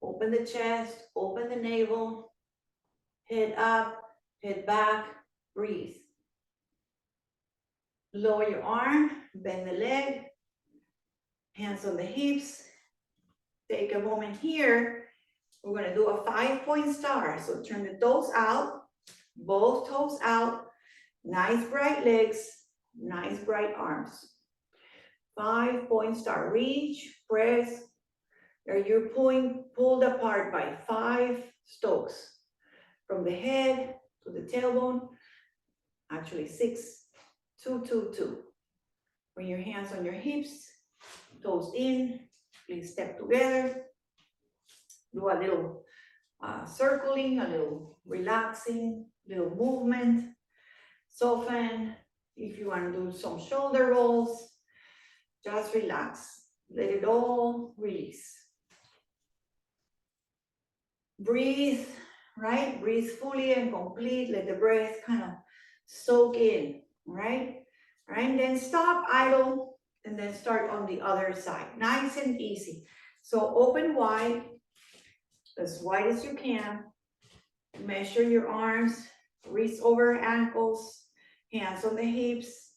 Open the chest, open the navel. Head up, head back, breathe. Lower your arm, bend the leg, hands on the hips. Take a moment here. We're gonna do a 5-point star. So turn the toes out, both toes out, nice bright legs, nice bright arms. 5-point star, reach, press. There you're pulled apart by 5 strokes. From the head to the tailbone, actually 6, 2, 2, 2. Bring your hands on your hips, toes in, please step together. Do a little circling, a little relaxing, little movement. Soften. If you want to do some shoulder rolls, just relax. Let it all release. Breathe, right? Breathe fully and complete. Let the breath kind of soak in, right? And then stop, idle, and then start on the other side. Nice and easy. So open wide as you can. Measure your arms, wrists over ankles, hands on the hips,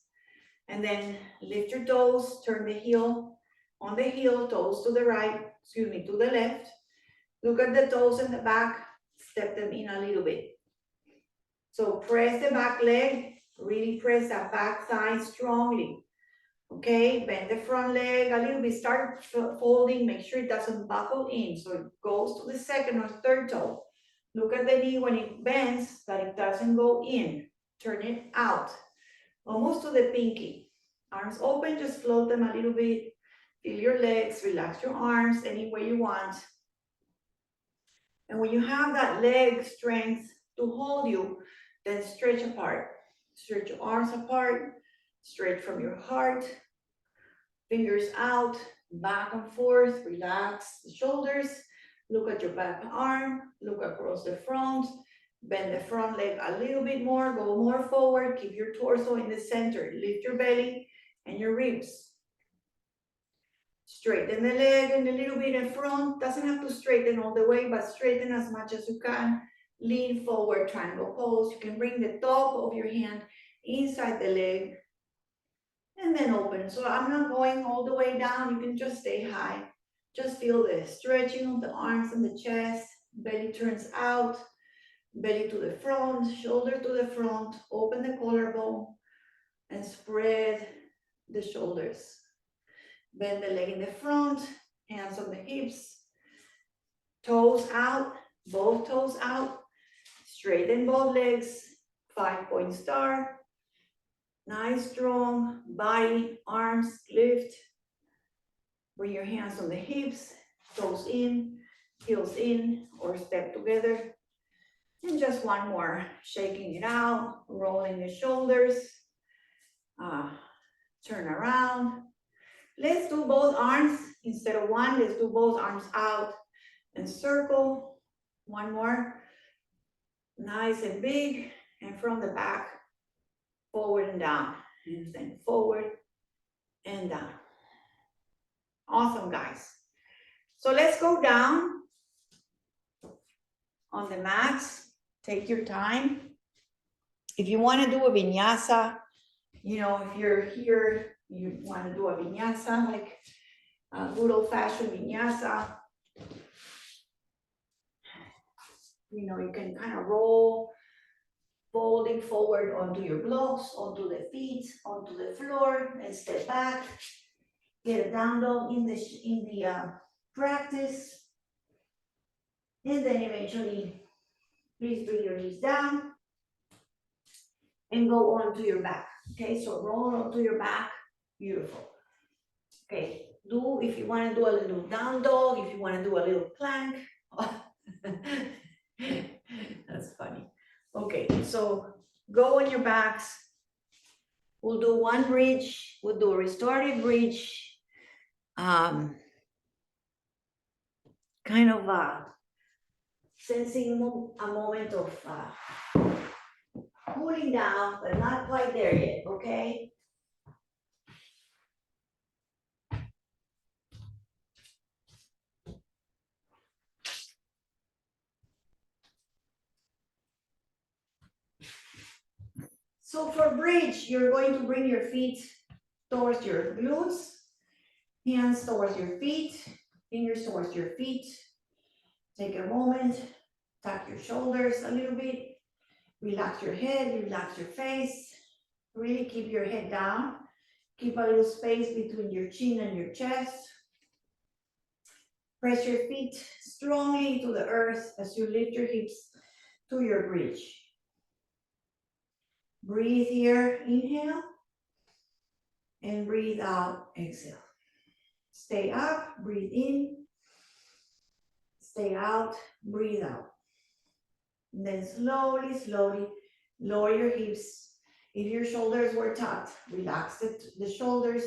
and then lift your toes, turn the heel on the heel, toes to the right, to the left. Look at the toes in the back, step them in a little bit. So press the back leg, really press that back thigh strongly. Okay, bend the front leg a little bit, start folding, make sure it doesn't buckle in, so it goes to the second or third toe. Look at the knee when it bends, that it doesn't go in. Turn it out, almost to the pinky. Arms open, just float them a little bit. Feel your legs, relax your arms any way you want. And when you have that leg strength to hold you, then stretch apart. Stretch your arms apart, stretch from your heart, fingers out, back and forth, relax the shoulders, look at your back arm, look across the front, bend the front leg a little bit more, go more forward, keep your torso in the center, lift your belly and your ribs. Straighten the leg and a little bit in front, doesn't have to straighten all the way, but straighten as much as you can. Lean forward, triangle pose. You can bring the top of your hand inside the leg and then open. So I'm not going all the way down, you can just stay high. Just feel the stretching of the arms and the chest, belly turns out, belly to the front, shoulder to the front, open the collarbone and spread the shoulders. Bend the leg in the front, hands on the hips, toes out, both toes out, straighten both legs, 5-point star. Nice, strong body, arms lift. Bring your hands on the hips, toes in, heels in, or step together. And just one more, shaking it out, rolling the shoulders. Turn around. Let's do both arms instead of one. Let's do both arms out and circle. One more. Nice and big. And from the back, forward and down. And then forward and down. Awesome, guys. So let's go down on the mats. Take your time. If you want to do a vinyasa, if you're here, You want to do a vinyasa, like a good old-fashioned vinyasa. You know, you can kind of roll, folding forward onto your blocks, onto the feet, onto the floor, and step back. Get a down dog in the practice, and then eventually, please bring your knees down and go onto your back. Okay, so roll onto your back. Beautiful. Okay, if you want to do a little down dog, if you want to do a little plank. That's funny. Okay, so go on your backs. We'll do one bridge. We'll do a restorative bridge. Kind of sensing a moment of cooling down, but not quite there yet, okay? So for bridge, you're going to bring your feet towards your glutes, hands towards your feet, fingers towards your feet. Take a moment, tuck your shoulders a little bit, relax your head, relax your face. Really keep your head down. Keep a little space between your chin and your chest. Press your feet strongly to the earth as you lift your hips to your bridge. Breathe here, inhale, and breathe out, exhale. Stay up, breathe in, stay out, breathe out. And then slowly, slowly lower your hips. If your shoulders were tucked, relax the shoulders,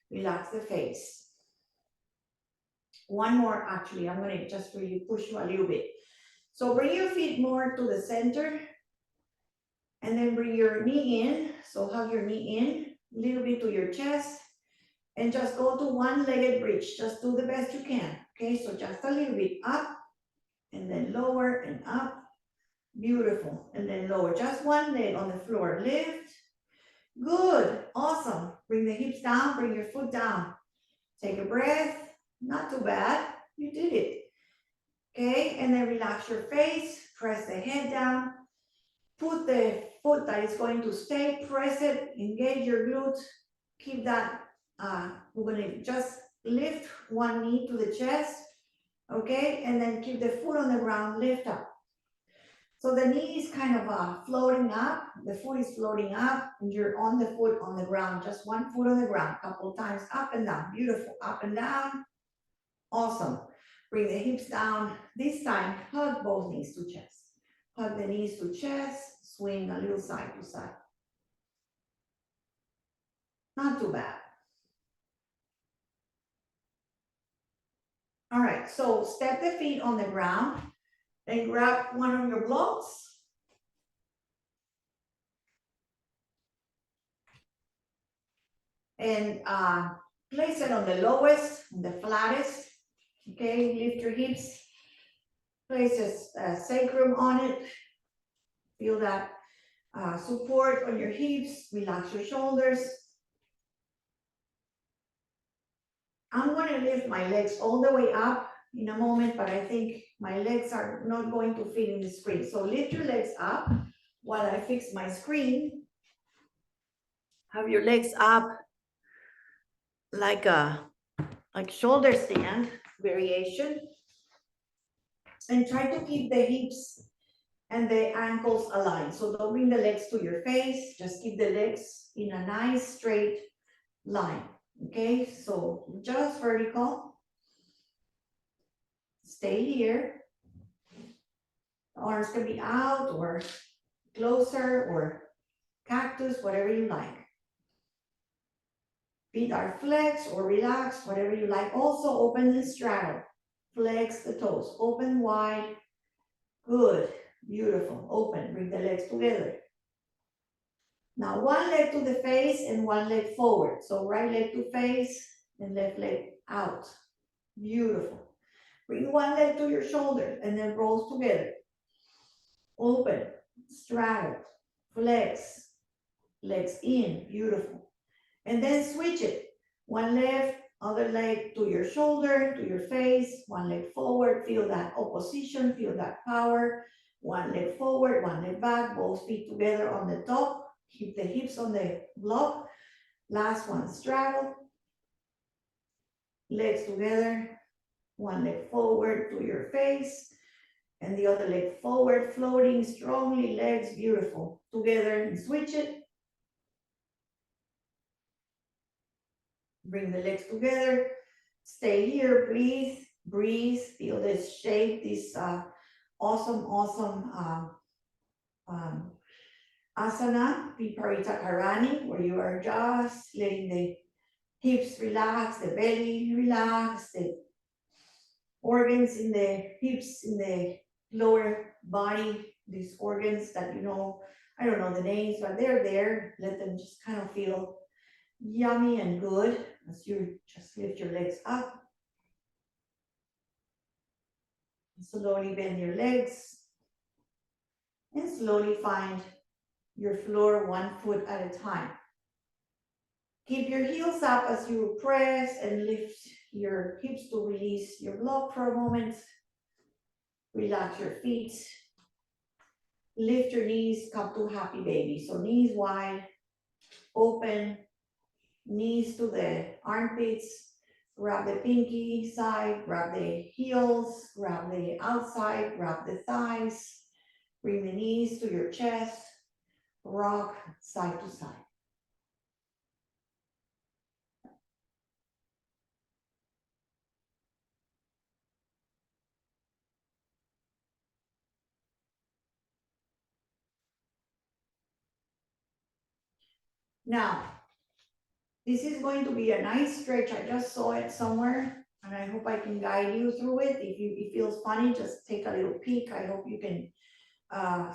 relax the face. One more, actually, I'm gonna just really push you a little bit. So bring your feet more to the center, and then bring your knee in. So hug your knee in, a little bit to your chest, and just go to one-legged bridge. Just do the best you can, okay? So just a little bit up, and then lower and up. Beautiful, and then lower. Just one leg on the floor, lift. Good, awesome. Bring the hips down, bring your foot down. Take a breath, not too bad, you did it. Okay, and then relax your face, press the head down. Put the foot that is going to stay, press it, engage your glutes, keep that, we're gonna just lift one knee to the chest, okay? And then keep the foot on the ground, lift up. So the knee is kind of floating up, the foot is floating up, and you're on the foot on the ground, just one foot on the ground, a couple of times up and down, beautiful, up and down, awesome. Bring the hips down, this time hug both knees to chest. Hug the knees to chest, swing a little side to side. Not too bad. All right, so step the feet on the ground and grab one of your blocks. And place it on the lowest, the flattest. Okay, lift your hips. Place a sacrum on it. Feel that support on your hips. Relax your shoulders. I'm going to lift my legs all the way up in a moment, but I think my legs are not going to fit in the screen. So lift your legs up while I fix my screen. Have your legs up like a shoulder stand variation. And try to keep the hips and the ankles aligned. So don't bring the legs to your face, just keep the legs in a nice straight line. Okay, so just vertical. Stay here. The arms can be out or closer or cactus, whatever you like. Feet are flexed or relaxed, whatever you like. Also open and straddle. Flex the toes, open wide. Good, beautiful, open, bring the legs together. Now one leg to the face and one leg forward. So right leg to face and left leg out. Beautiful. Bring one leg to your shoulder and then rolls together. Open, straddle, flex, legs in, beautiful. And then switch it. One leg, other leg to your shoulder, to your face, one leg forward, feel that opposition, feel that power. One leg forward, one leg back, both feet together on the top, keep the hips on the block. Last one, straddle, legs together, one leg forward to your face, and the other leg forward, floating strongly, legs beautiful. Together and switch it. Bring the legs together, stay here, breathe, breathe, feel this shape, this awesome asana, Viparita Karani, where you are just letting the hips relax, the belly relax, the organs in the hips, in the lower body, these organs that you know, I don't know the names, but they're there. Let them just kind of feel yummy and good as you just lift your legs up. Slowly bend your legs and slowly find your floor one foot at a time. Keep your heels up as you press and lift your hips to release your block for a moment. Relax your feet. Lift your knees, come to happy baby. So knees wide, open, knees to the armpits. Grab the pinky side, grab the heels, grab the outside, grab the thighs. Bring the knees to your chest. Rock side to side. Now, this is going to be a nice stretch. I just saw it somewhere and I hope I can guide you through it. If it feels funny, just take a little peek. I hope you can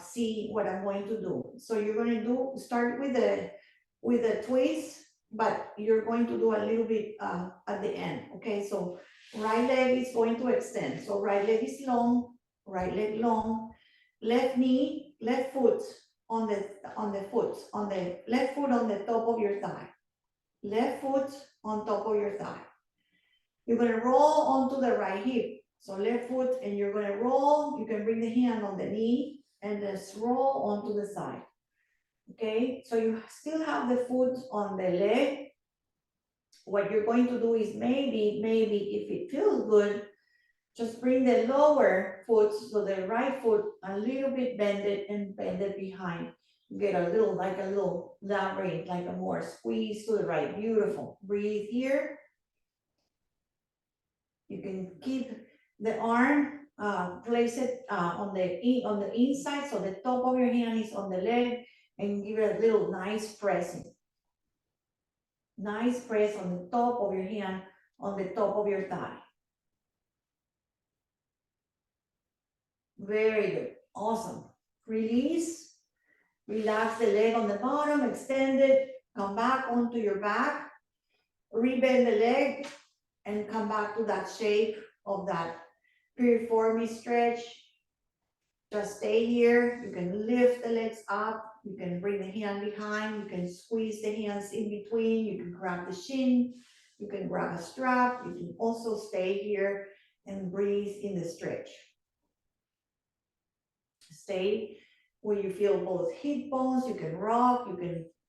see what I'm going to do. So you're going to start with a twist, but you're going to do a little bit at the end. Okay, so right leg is going to extend. So right leg is long, right leg long, left knee, left foot on the left foot on the top of your thigh. Left foot on top of your thigh. You're gonna roll onto the right hip. So left foot and you're gonna roll. You can bring the hand on the knee and just roll onto the side. Okay, so you still have the foot on the leg. What you're going to do is maybe if it feels good, just bring the lower foot, so the right foot a little bit bended and bend it behind. Get a little, like a little labyrinth, like a more squeeze to the right. Beautiful. Breathe here. You can keep the arm, place it on the inside, so the top of your hand is on the leg, and give it a little nice pressing. Nice press on the top of your hand, on the top of your thigh. Very good. Awesome. Release. Relax the leg on the bottom, extend it, come back onto your back, rebend the leg, and come back to that shape of that piriformis stretch. Just stay here. You can lift the legs up. You can bring the hand behind. You can squeeze the hands in between. You can grab the shin. You can grab a strap. You can also stay here and breathe in the stretch. Stay where you feel both hip bones. You can rock.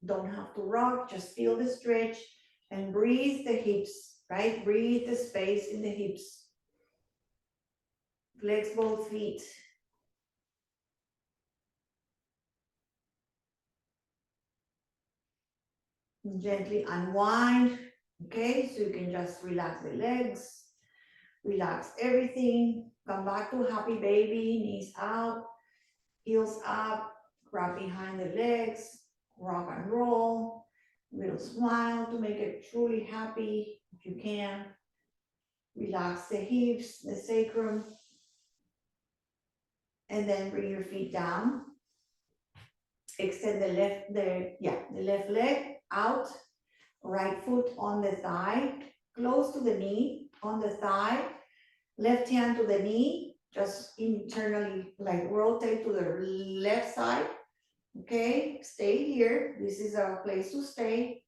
Don't have to rock. Just feel the stretch and breathe the hips, right? Breathe the space in the hips. Flex both feet. Gently unwind, okay? So you can just relax the legs, relax everything. Come back to happy baby, knees out, heels up, grab behind the legs, rock and roll. Little smile to make it truly happy if you can. Relax the hips, the sacrum, and then bring your feet down. Extend the left leg out. Right foot on the thigh, close to the knee, on the thigh, left hand to the knee, just internally like rotate to the left side. Okay, stay here. This is our place to stay.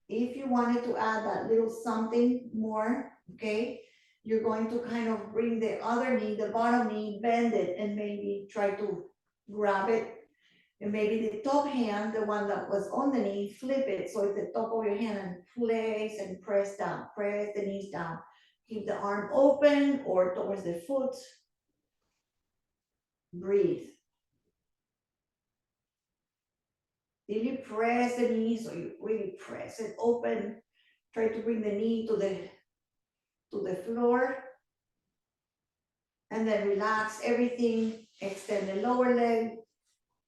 If you wanted to add that little something more, okay, you're going to kind of bring the other knee, the bottom knee, bend it, and maybe try to grab it. And maybe the top hand, the one that was on the knee, flip it so it's the top of your hand and place and press down, press the knees down. Keep the arm open or towards the foot. Breathe. Till you press the knee, so you really press it open. Try to bring the knee to the floor. And then relax everything. Extend the lower leg.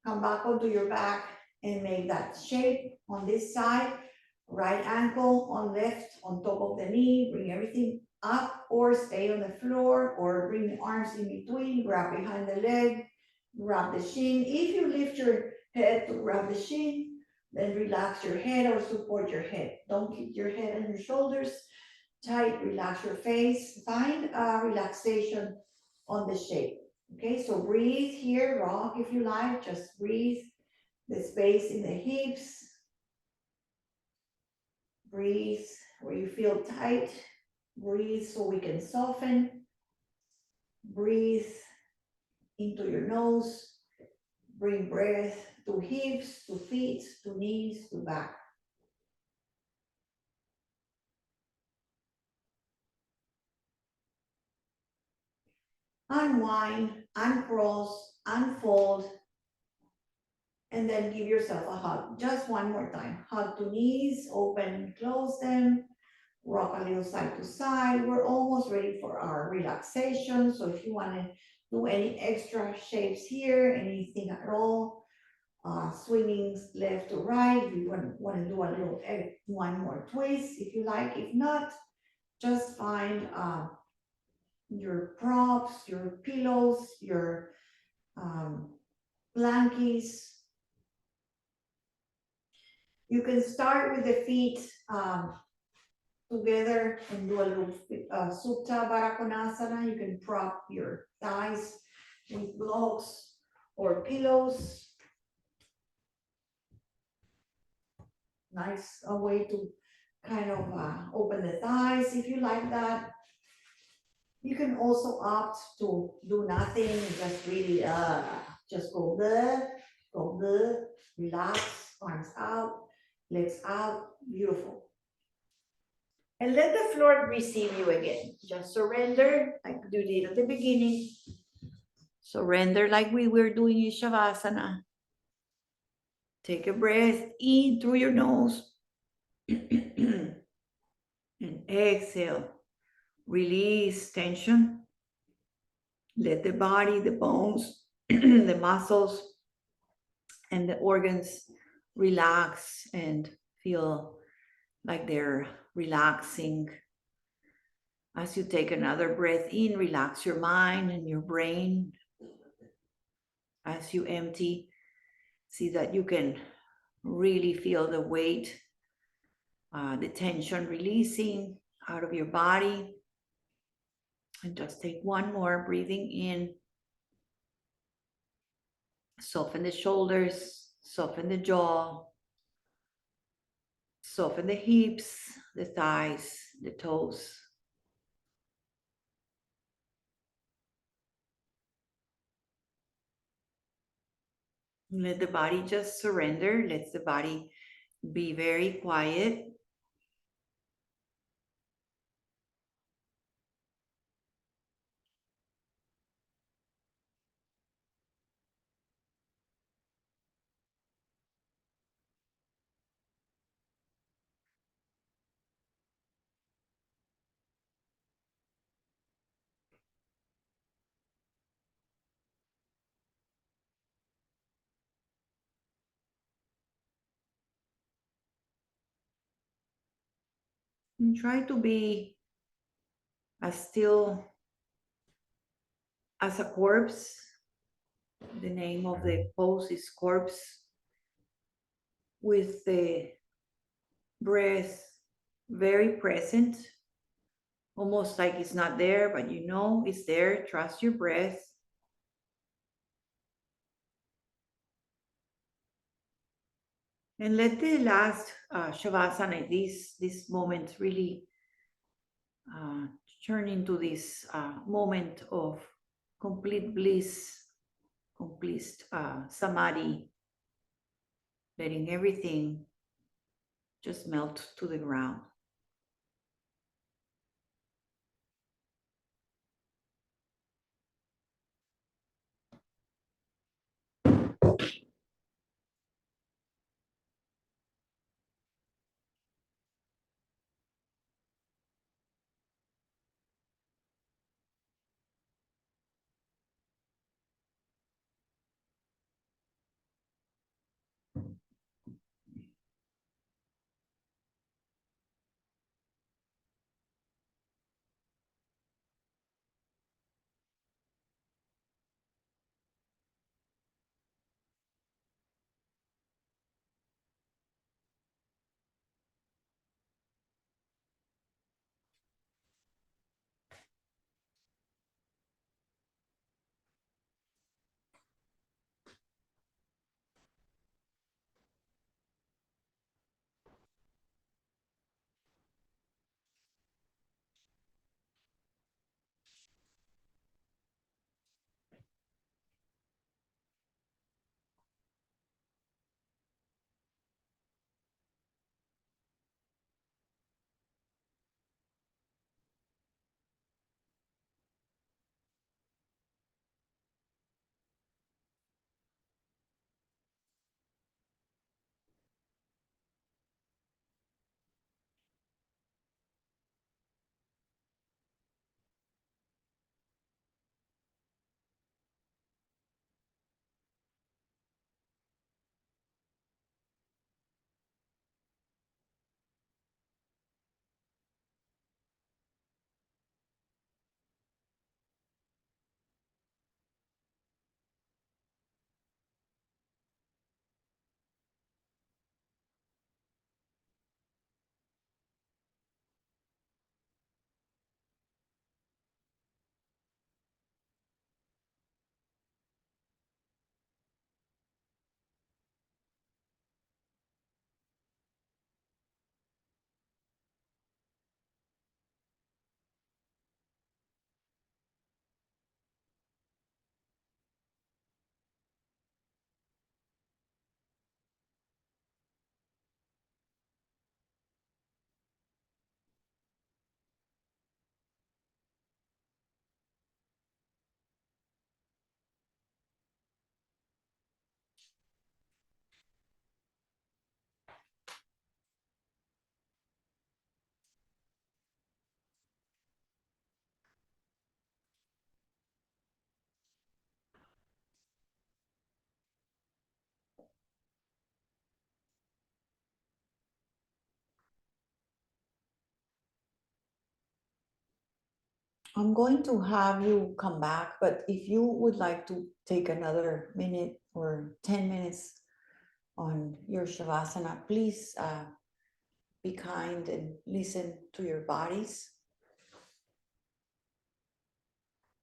Come back onto your back and make that shape on this side. Right ankle on left, on top of the knee. Bring everything up or stay on the floor or bring the arms in between. Grab behind the leg. Grab the shin. If you lift your head to grab the shin, then relax your head or support your head. Don't keep your head on your shoulders tight. Relax your face. Find a relaxation on the shape. Okay, so breathe here, rock if you like, just breathe. The space in the hips. Breathe where you feel tight. Breathe so we can soften. Breathe into your nose. Bring breath to hips, to feet, to knees, to back. Unwind, uncross, unfold, and then give yourself a hug. Just one more time. Hug to knees, open, close them. Rock a little side to side. We're almost ready for our relaxation. So if you want to do any extra shapes here, anything at all, swinging left to right, if you want to do a little one more twist, if you like. If not, just find your props, your pillows, your blankies. You can start with the feet together and do a little Supta Barakonasana. You can prop your thighs with blocks or pillows. Nice way to kind of open the thighs if you like that. You can also opt to do nothing, just really just go there, relax, arms out, legs out, beautiful. And let the floor receive you again. Just surrender like you did at the beginning. Surrender like we were doing in Shavasana. Take a breath in through your nose. And exhale. Release tension. Let the body, the bones, the muscles, and the organs relax and feel like they're relaxing. As you take another breath in, relax your mind and your brain. As you empty, see that you can really feel the weight, the tension releasing out of your body. And just take one more breathing in. Soften the shoulders, soften the jaw, soften the hips, the thighs, the toes. Let the body just surrender. Let the body be very quiet. And try to be as still as a corpse. The name of the pose is corpse, with the breath very present, almost like it's not there, but you know it's there. Trust your breath. And let the last Shavasana, this moment really uh, turn into this moment of complete bliss, complete samadhi, letting everything just melt to the ground. I'm going to have you come back, but if you would like to take another minute or 10 minutes on your Shavasana, please be kind and listen to your bodies.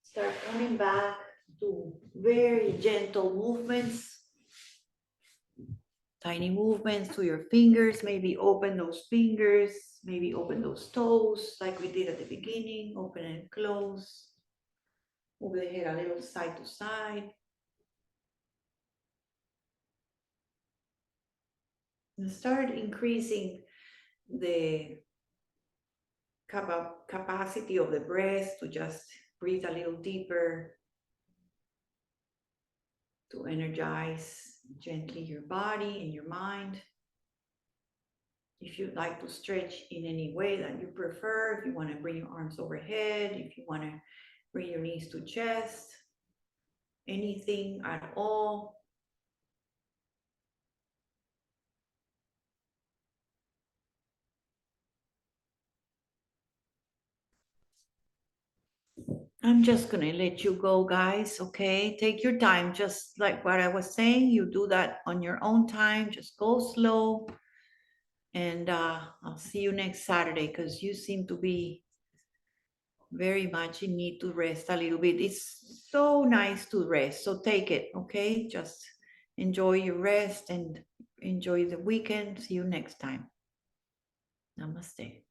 Start coming back to very gentle movements, tiny movements to your fingers. Maybe open those fingers, maybe open those toes like we did at the beginning. Open and close. Move the head a little side to side. And start increasing the capacity of the breath to just breathe a little deeper, to energize gently your body and your mind. If you'd like to stretch in any way that you prefer, if you want to bring your arms overhead, if you want to bring your knees to chest, anything at all. I'm just going to let you go, guys. Okay. Take your time. Just like what I was saying, you do that on your own time. Just go slow. And I'll see you next Saturday because you seem to be very much in need to rest a little bit. It's so nice to rest. So take it. Okay. Just enjoy your rest and Enjoy the weekend. See you next time. Namaste.